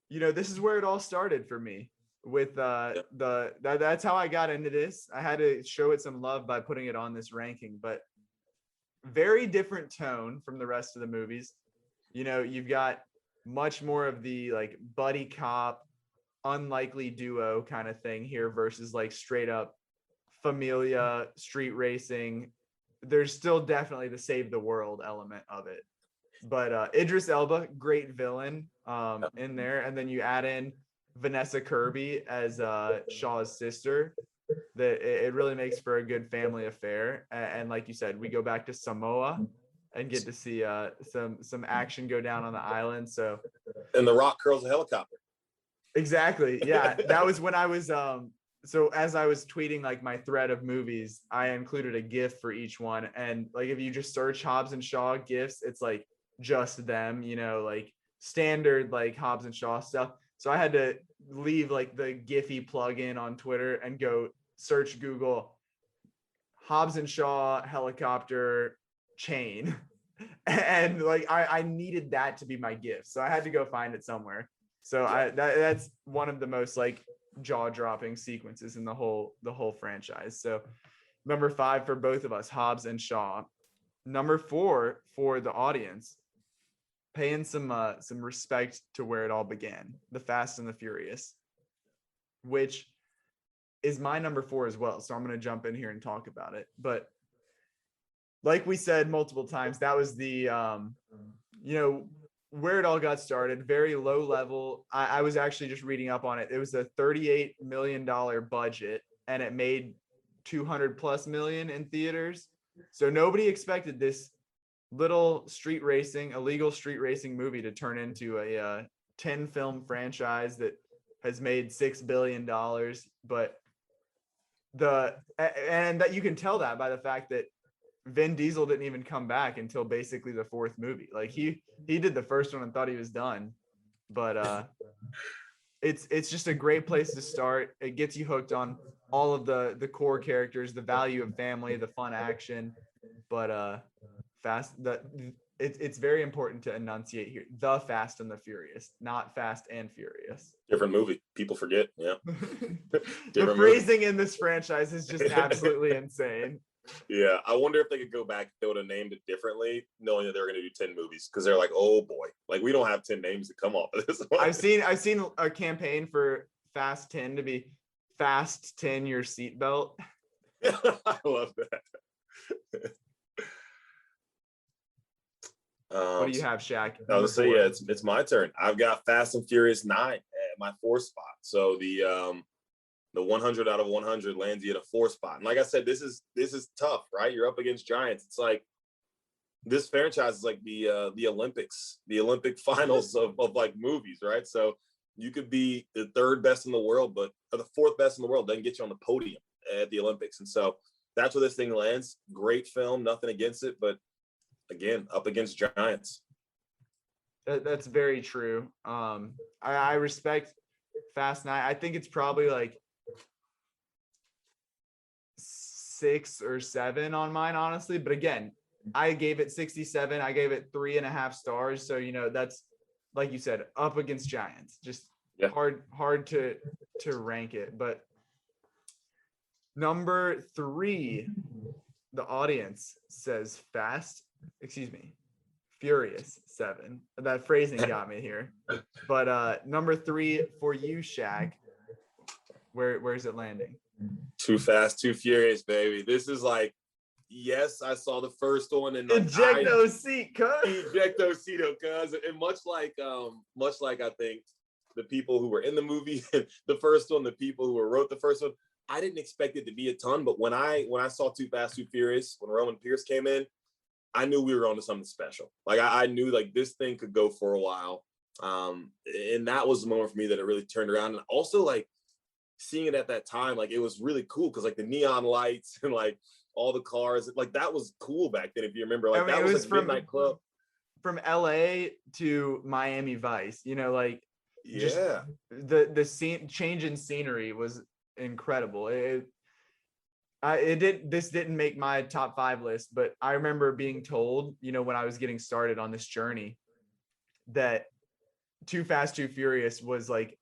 you know, this is where it all started for me with that's how I got into this. I had to show it some love by putting it on this ranking, but very different tone from the rest of the movies. You know, you've got much more of the like buddy cop, unlikely duo kind of thing here versus like straight up familia street racing. There's still definitely the save the world element of it, but Idris Elba, great villain in there, and then you add in Vanessa Kirby as Shaw's sister. That it really makes for a good family affair. And like you said, we go back to Samoa and get to see some action go down on the island. So, And The Rock curls a helicopter. exactly, yeah, that was when I was so as I was tweeting like my thread of movies, I included a GIF for each one, and like if you just search Hobbs and Shaw GIFs, it's like just them, you know, like standard like Hobbs and Shaw stuff. So I had to leave like the Giphy plugin on Twitter and go search Google Hobbs and Shaw helicopter chain. And like I needed that to be my GIF. So I had to go find it somewhere. So that's one of the most like jaw-dropping sequences in the whole franchise. So number 5 for both of us, Hobbs and Shaw. Number 4 for the audience, paying some respect to where it all began, The Fast and the Furious, which is my number 4 as well. So I'm going to jump in here and talk about it. But like we said multiple times, that was the, where it all got started, very low level. I was actually just reading up on it. It was a $38 million budget and it made 200 plus million in theaters. So nobody expected this little illegal street racing movie to turn into a 10 film franchise that has made $6 billion. But and that you can tell that by the fact that Vin Diesel didn't even come back until basically the 4th movie. Like he did the first one and thought he was done, but it's just a great place to start. It gets you hooked on all of the core characters, the value of family, the fun action, but it's very important to enunciate here: The Fast and the Furious, not Fast and Furious. Different movie. People forget. Yeah. The phrasing in this franchise is just absolutely insane. Yeah, I wonder if they could go back if they would have named it differently, knowing that they're going to do 10 movies, because they're like, oh boy, like we don't have 10 names to come off of this one. I've seen a campaign for Fast 10 to be Fast 10 your seatbelt. I love that. What do you have, Shaq? It's my turn. I've got Fast and Furious 9 at my 4th spot. So the 100 out of 100 lands you at a 4th spot. And like I said, this is tough, right? You're up against giants. It's like this franchise is like the Olympics, the Olympic finals of like movies, right? So you could be the 3rd best in the world, or the 4th best in the world doesn't get you on the podium at the Olympics. And so that's where this thing lands. Great film, nothing against it, but again, up against giants. That's very true. I respect Fast 9. I think it's probably like 6 or 7 on mine, honestly. But again, I gave it 67. I gave it 3.5 stars. So, that's, like you said, up against giants. Just hard to rank it. But number 3, the audience says Furious 7. That phrasing got me here. But number 3 for you, Shaq, where's it landing? Too Fast, Too Furious, baby. This is like, yes, I saw the first one and Ejecto seat, cuz. And much like I think the people who were in the movie, the first one, the people who wrote the first one, I didn't expect it to be a ton. But when I saw Too Fast, Too Furious, when Roman Pierce came in, I knew we were on to something special. Like I knew like this thing could go for a while. And that was the moment for me that it really turned around. And also like seeing it at that time, like it was really cool because like the neon lights and like all the cars, like that was cool back then. If you remember, like that was like from Midnight Club. From LA to Miami Vice, the scene change in scenery was incredible. This didn't make my top 5 list, but I remember being told, when I was getting started on this journey, that Too Fast, Too Furious was like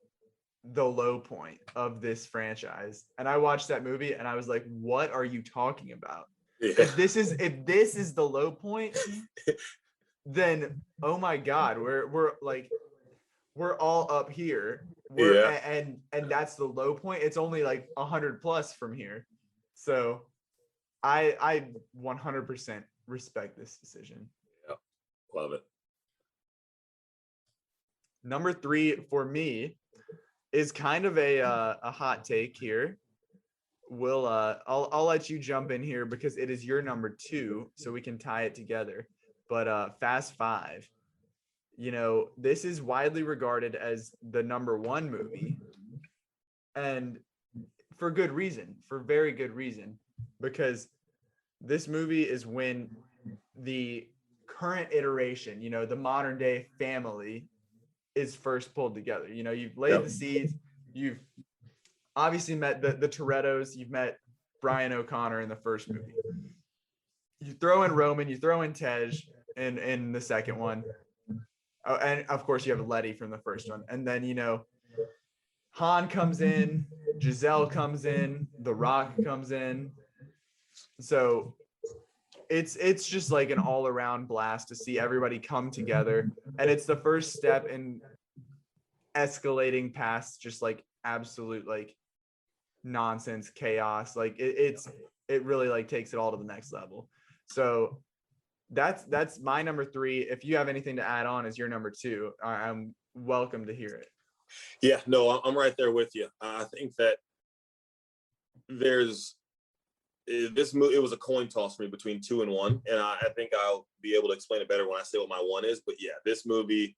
the low point of this franchise. And I watched that movie and I was like, what are you talking about? Yeah. If this is the low point, then oh my God, we're all up here and that's the low point. It's only like 100 plus from here. So I 100% respect this decision. Yeah, love it. Number 3 for me is kind of a hot take here. I'll let you jump in here because it is your number 2, so we can tie it together. But Fast 5, this is widely regarded as the number 1 movie, and for good reason, for very good reason, because this movie is when the current iteration, the modern day family, is first pulled together. You've laid the seeds. You've obviously met the Torettos. You've met Brian O'Connor in the first movie. You throw in Roman. You throw in Tej in the second one. Oh, and of course you have Letty from the first one. And then, Han comes in, Giselle comes in, The Rock comes in. So it's just like an all around blast to see everybody come together. And it's the first step in escalating past just like absolute like nonsense chaos. Like it really like takes it all to the next level. So that's my number 3. If you have anything to add on as your number 2, I'm welcome to hear it. Yeah, no, I'm right there with you. I think that this movie, it was a coin toss for me between 2 and 1, and I think I'll be able to explain it better when I say what my 1 is. But yeah, this movie,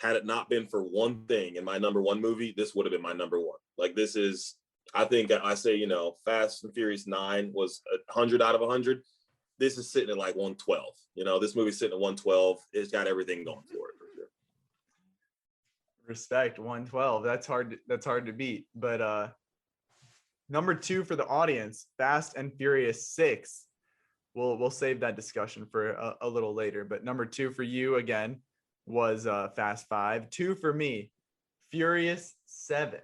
had it not been for one thing in my number 1 movie, this would have been my number 1. Like, this is, I think I say, Fast and Furious 9 was 100 out of 100. This is sitting at like 112. This movie's sitting at 112. It's got everything going for it. Respect. 112. That's hard to beat. But number 2 for the audience, Fast and Furious 6. We'll save that discussion for a little later. But number 2 for you again was Fast 5. 2 for me, Furious 7.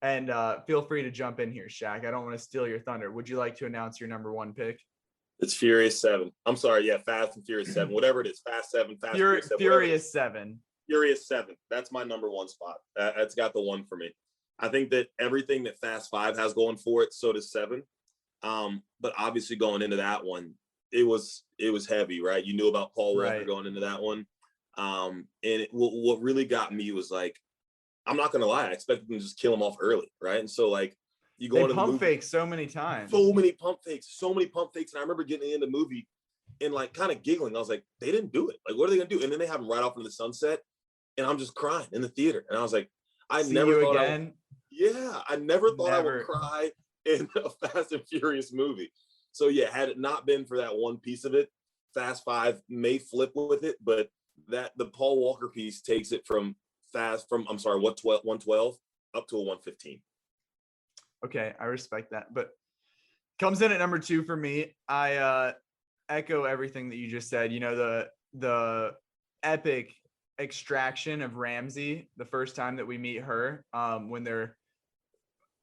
And feel free to jump in here, Shaq. I don't want to steal your thunder. Would you like to announce your number 1 pick? It's Furious 7. I'm sorry, yeah, Fast and Furious 7. Whatever it is, Fast 7, Fast Furious 7. Furious 7. Furious 7. That's my number 1 spot. That's got the 1 for me. I think that everything that Fast 5 has going for it, so does 7. But obviously going into that one, it was heavy, right? You knew about Paul Walker going into that one. And what really got me was like, I'm not gonna lie, I expected them to just kill him off early, right? And so like you go into pump fake so many times. So many pump fakes. And I remember getting in the movie and like kind of giggling. I was like, they didn't do it. Like, what are they gonna do? And then they have him right off into the sunset, and I'm just crying in the theater. And I was like, I never thought I would cry in a Fast and Furious movie. So yeah, had it not been for that one piece of it, Fast 5 may flip with it, but that the Paul Walker piece takes it from 112 up to a 115. Okay, I respect that. But comes in at number 2 for me. I echo everything that you just said. The epic extraction of Ramsey the first time that we meet her, when they're,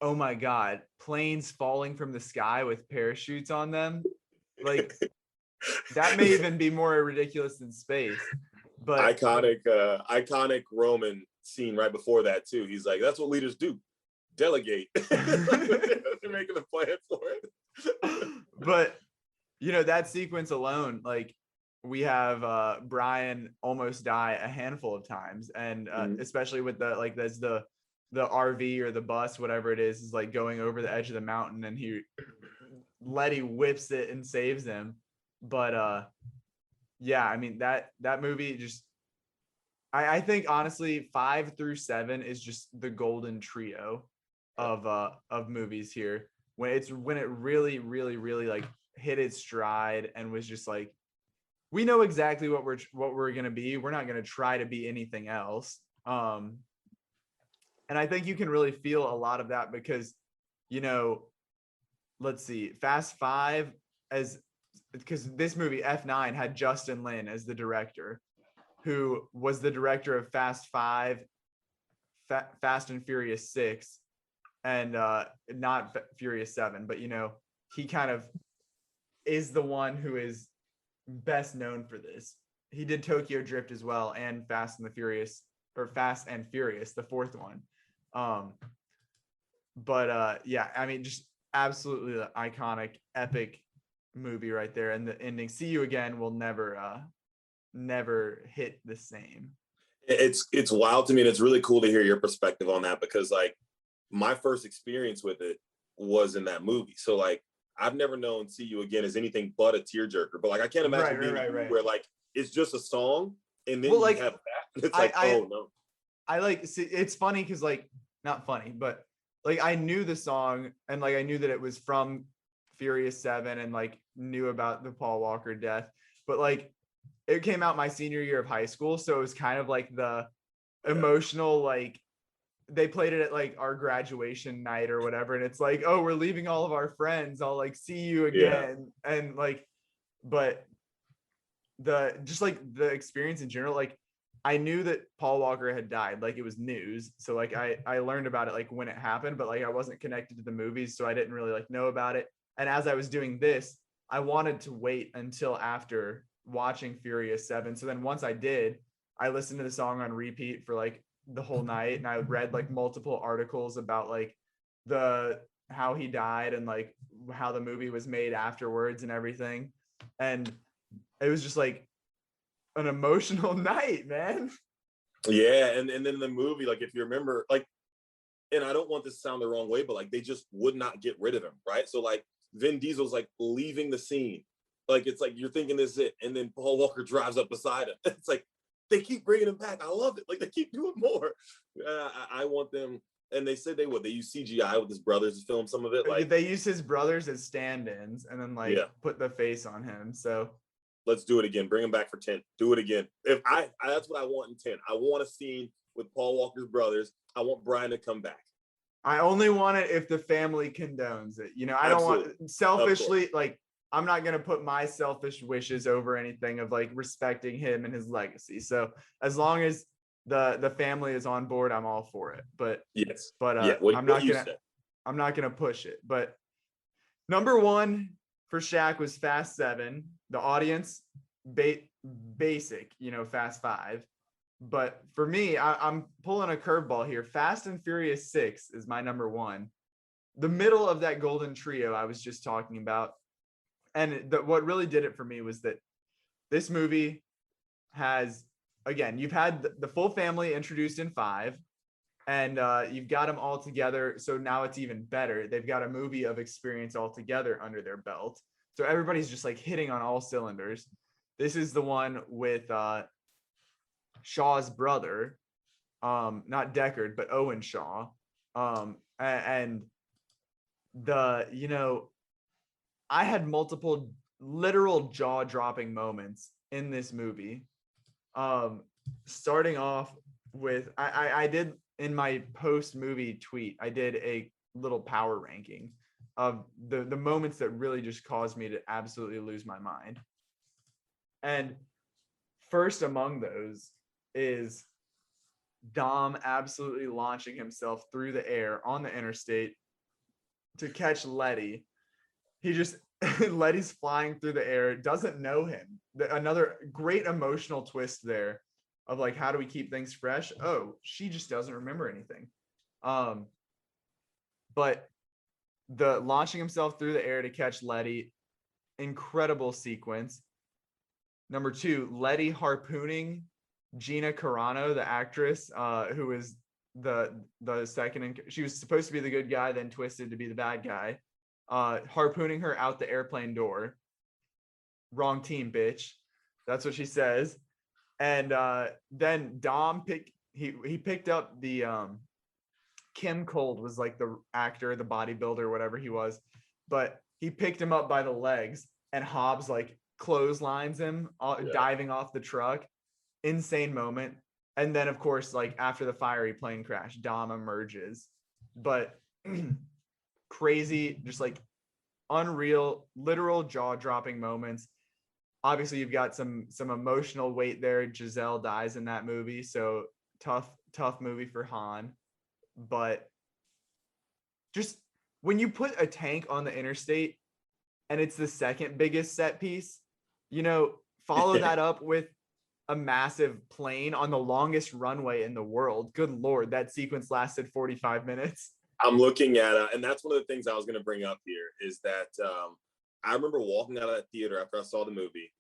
oh my God, planes falling from the sky with parachutes on them. Like, that may even be more ridiculous than space. But iconic Roman scene right before that too. He's like, that's what leaders do. Delegate. They're making a plan for it. But that sequence alone, like, we have Brian almost die a handful of times, and especially with the RV or the bus, whatever it is like going over the edge of the mountain, and Letty whips it and saves him. But yeah, I mean that movie just, I think honestly 5 through 7 is just the golden trio of movies here, when it really like hit its stride and was just like, we know exactly what we're gonna be. We're not gonna try to be anything else. And I think you can really feel a lot of that because, let's see, Fast 5, because this movie F9 had Justin Lin as the director, who was the director of Fast 5, Fast and Furious 6, and not Furious 7, but he kind of is the one who is best known for this. He did Tokyo Drift as well, and Fast and the Furious or Fast and Furious, the fourth one. But yeah, I mean, just absolutely the iconic, epic movie right there. And the ending, "See You Again," will never hit the same. It's wild to me, and it's really cool to hear your perspective on that, because like my first experience with it was in that movie. So like I've never known "See You Again" as anything but a tearjerker. But like I can't imagine being where like it's just a song and then you have that. And it's like, oh no. I like, see, it's funny because like, not funny, but like I knew the song and like I knew that it was from Furious 7 and like knew about the Paul Walker death, but like it came out my senior year of high school, so it was kind of like the emotional, like they played it at like our graduation night or whatever, and it's like, oh, we're leaving all of our friends, I'll like see you again. And like, but the just like the experience in general, like I knew that Paul Walker had died, like it was news, so like I learned about it like when it happened, but like I wasn't connected to the movies, so I didn't really like know about it. And as I was doing this, I wanted to wait until after watching Furious 7. So then once I did, I listened to the song on repeat for like the whole night, and I read like multiple articles about like how he died and like how the movie was made afterwards and everything. And it was just like an emotional night, man. Yeah, and then in the movie, like if you remember, like, and I don't want this to sound the wrong way, but like they just would not get rid of him, right? So like Vin Diesel's like leaving the scene, like it's like you're thinking this is it, and then Paul Walker drives up beside him. It's like they keep bringing him back. I love it. Like they keep doing more. I want them. And they said they use CGI with his brothers to film some of it. Like they use his brothers as stand-ins and then like put the face on him. So let's do it again. Bring him back for 10. Do it again. If I that's what I want in 10. I want a scene with Paul Walker's brothers. I want Brian to come back. I only want it if the family condones it. You know, I don't want selfishly, like I'm not going to put my selfish wishes over anything of like respecting him and his legacy. So as long as the family is on board, I'm all for it. But I'm not gonna push it. But number one for Shaq was Fast 7. The audience basic, you know, Fast 5. But for me, I'm pulling a curveball here. Fast and Furious 6 is my number one. The middle of that golden trio I was just talking about. And what really did it for me was that this movie has, again, you've had the full family introduced in 5, and you've got them all together. So now it's even better. They've got a movie of experience all together under their belt. So everybody's just like hitting on all cylinders. This is the one with Shaw's brother, not Deckard, but Owen Shaw. And you know, I had multiple literal jaw-dropping moments in this movie. Starting off with, I did in my post-movie tweet, I did a little power ranking of the moments that really just caused me to absolutely lose my mind. And first among those is Dom absolutely launching himself through the air on the interstate to catch Letty. He just, Letty's flying through the air, doesn't know him. Another great emotional twist there of like, how do we keep things fresh? Oh, she just doesn't remember anything. But the launching himself through the air to catch Letty, incredible sequence. Number 2, Letty harpooning Gina Carano, the actress, who is the second, she was supposed to be the good guy, then twisted to be the bad guy, harpooning her out the airplane door. Wrong team, bitch. That's what she says. And then Dom picked up the Kim Cold was like the actor, the bodybuilder, whatever he was, but he picked him up by the legs, and Hobbs like clotheslines him, diving off the truck. Insane moment. And then of course, like after the fiery plane crash, Dom emerges. But crazy, just like unreal, literal jaw-dropping moments. Obviously, you've got some emotional weight there. Giselle dies in that movie, so tough movie for Han. But just when you put a tank on the interstate and it's the second biggest set piece, you know, follow that up with a massive plane on the longest runway in the world. Good Lord, that sequence lasted 45 minutes. I'm looking at, and that's one of the things I was going to bring up here is that I remember walking out of that theater after I saw the movie,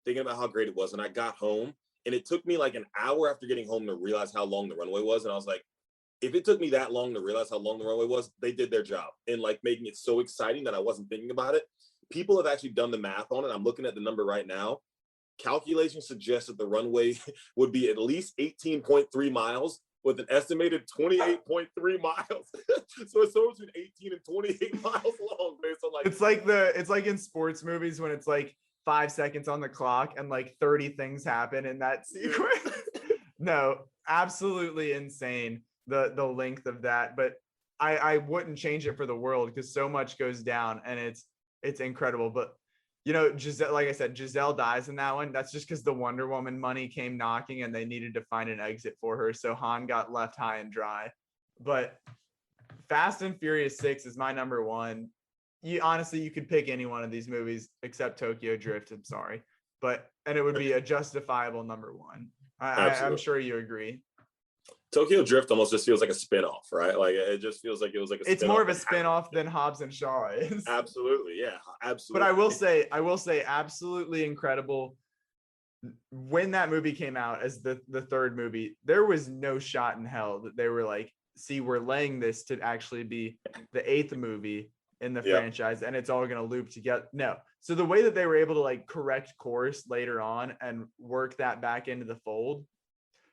thinking about how great it was. And I got home, and it took me like an hour after getting home to realize how long the runway was. And I was like, if it took me that long to realize how long the runway was, they did their job in like making it so exciting that I wasn't thinking about it. People have actually done the math on it. I'm looking at the number right now. Calculations suggest that the runway would be at least 18.3 miles with an estimated 28.3 miles. So it's somewhere between 18 and 28 miles long based on like it's like in sports movies when it's like 5 seconds on the clock and like 30 things happen in that sequence. No, absolutely insane the length of that, but I wouldn't change it for the world because so much goes down and it's incredible. But you know, Giselle, like I said, Giselle dies in that one. That's just because the Wonder Woman money came knocking and they needed to find an exit for her. So Han got left high and dry. But Fast and Furious 6 is my number one. Honestly, you could pick any one of these movies except Tokyo Drift. I'm sorry. And it would be a justifiable number one. I'm sure you agree. Tokyo Drift almost just feels like a spin-off, right? Like it just feels like it was like it's more of a spin-off than Hobbs and Shaw is. Absolutely, yeah, absolutely. But I will say absolutely incredible. When that movie came out as the third movie, there was no shot in hell that they were like, see, we're laying this to actually be the 8th movie in the franchise and it's all going to loop together. No. So the way that they were able to like correct course later on and work that back into the fold,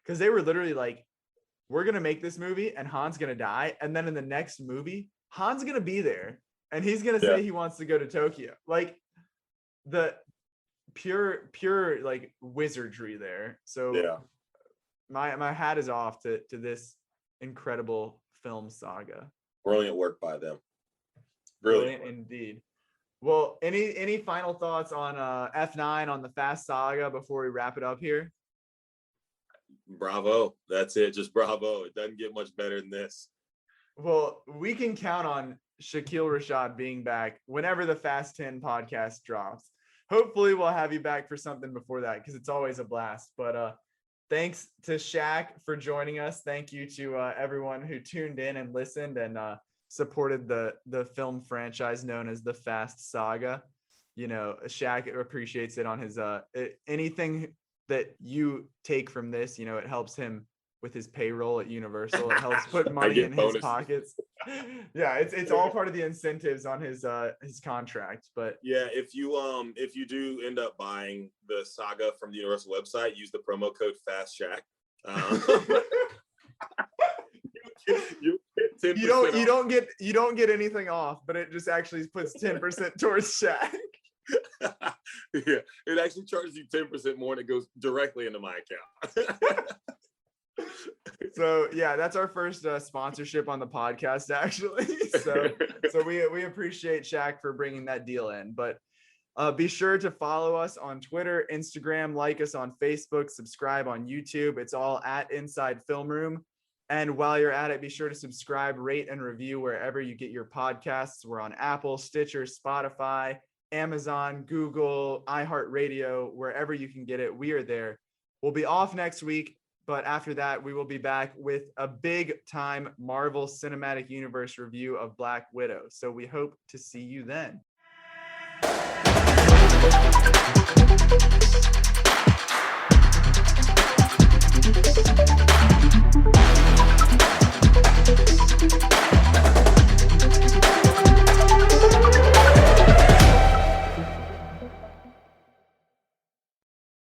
because they were literally like, we're going to make this movie and Han's going to die. And then in the next movie, Han's going to be there and he's going to say he wants to go to Tokyo. Like the pure like wizardry there. So my hat is off to this incredible film saga. Brilliant work by them. Brilliant indeed. Well, any final thoughts on F9 on the Fast Saga before we wrap it up here? Bravo. That's it. Just bravo. It doesn't get much better than this. Well, we can count on Shakeel Rashad being back whenever the Fast 10 podcast drops. Hopefully we'll have you back for something before that because it's always a blast. But thanks to Shaq for joining us. Thank you to everyone who tuned in and listened and supported the film franchise known as the Fast Saga. You know, Shaq appreciates it on his anything that you take from this, you know, it helps him with his payroll at Universal. It helps put money in his pockets. Yeah, it's all part of the incentives on his contract. But yeah, if you do end up buying the Saga from the Universal website, use the promo code FastShack. You don't get anything off, but it just actually puts 10% towards Shaq. Yeah, it actually charges you 10% more and it goes directly into my account. So yeah, that's our first sponsorship on the podcast actually. So we appreciate Shaq for bringing that deal in. But be sure to follow us on Twitter, Instagram, like us on Facebook, subscribe on YouTube. It's all at Inside Film Room. And while you're at it, be sure to subscribe, rate, and review wherever you get your podcasts. We're on Apple, Stitcher, Spotify, Amazon, Google, iHeartRadio, wherever you can get it. We are there. We'll be off next week, but after that, we will be back with a big time Marvel Cinematic Universe review of Black Widow. So we hope to see you then.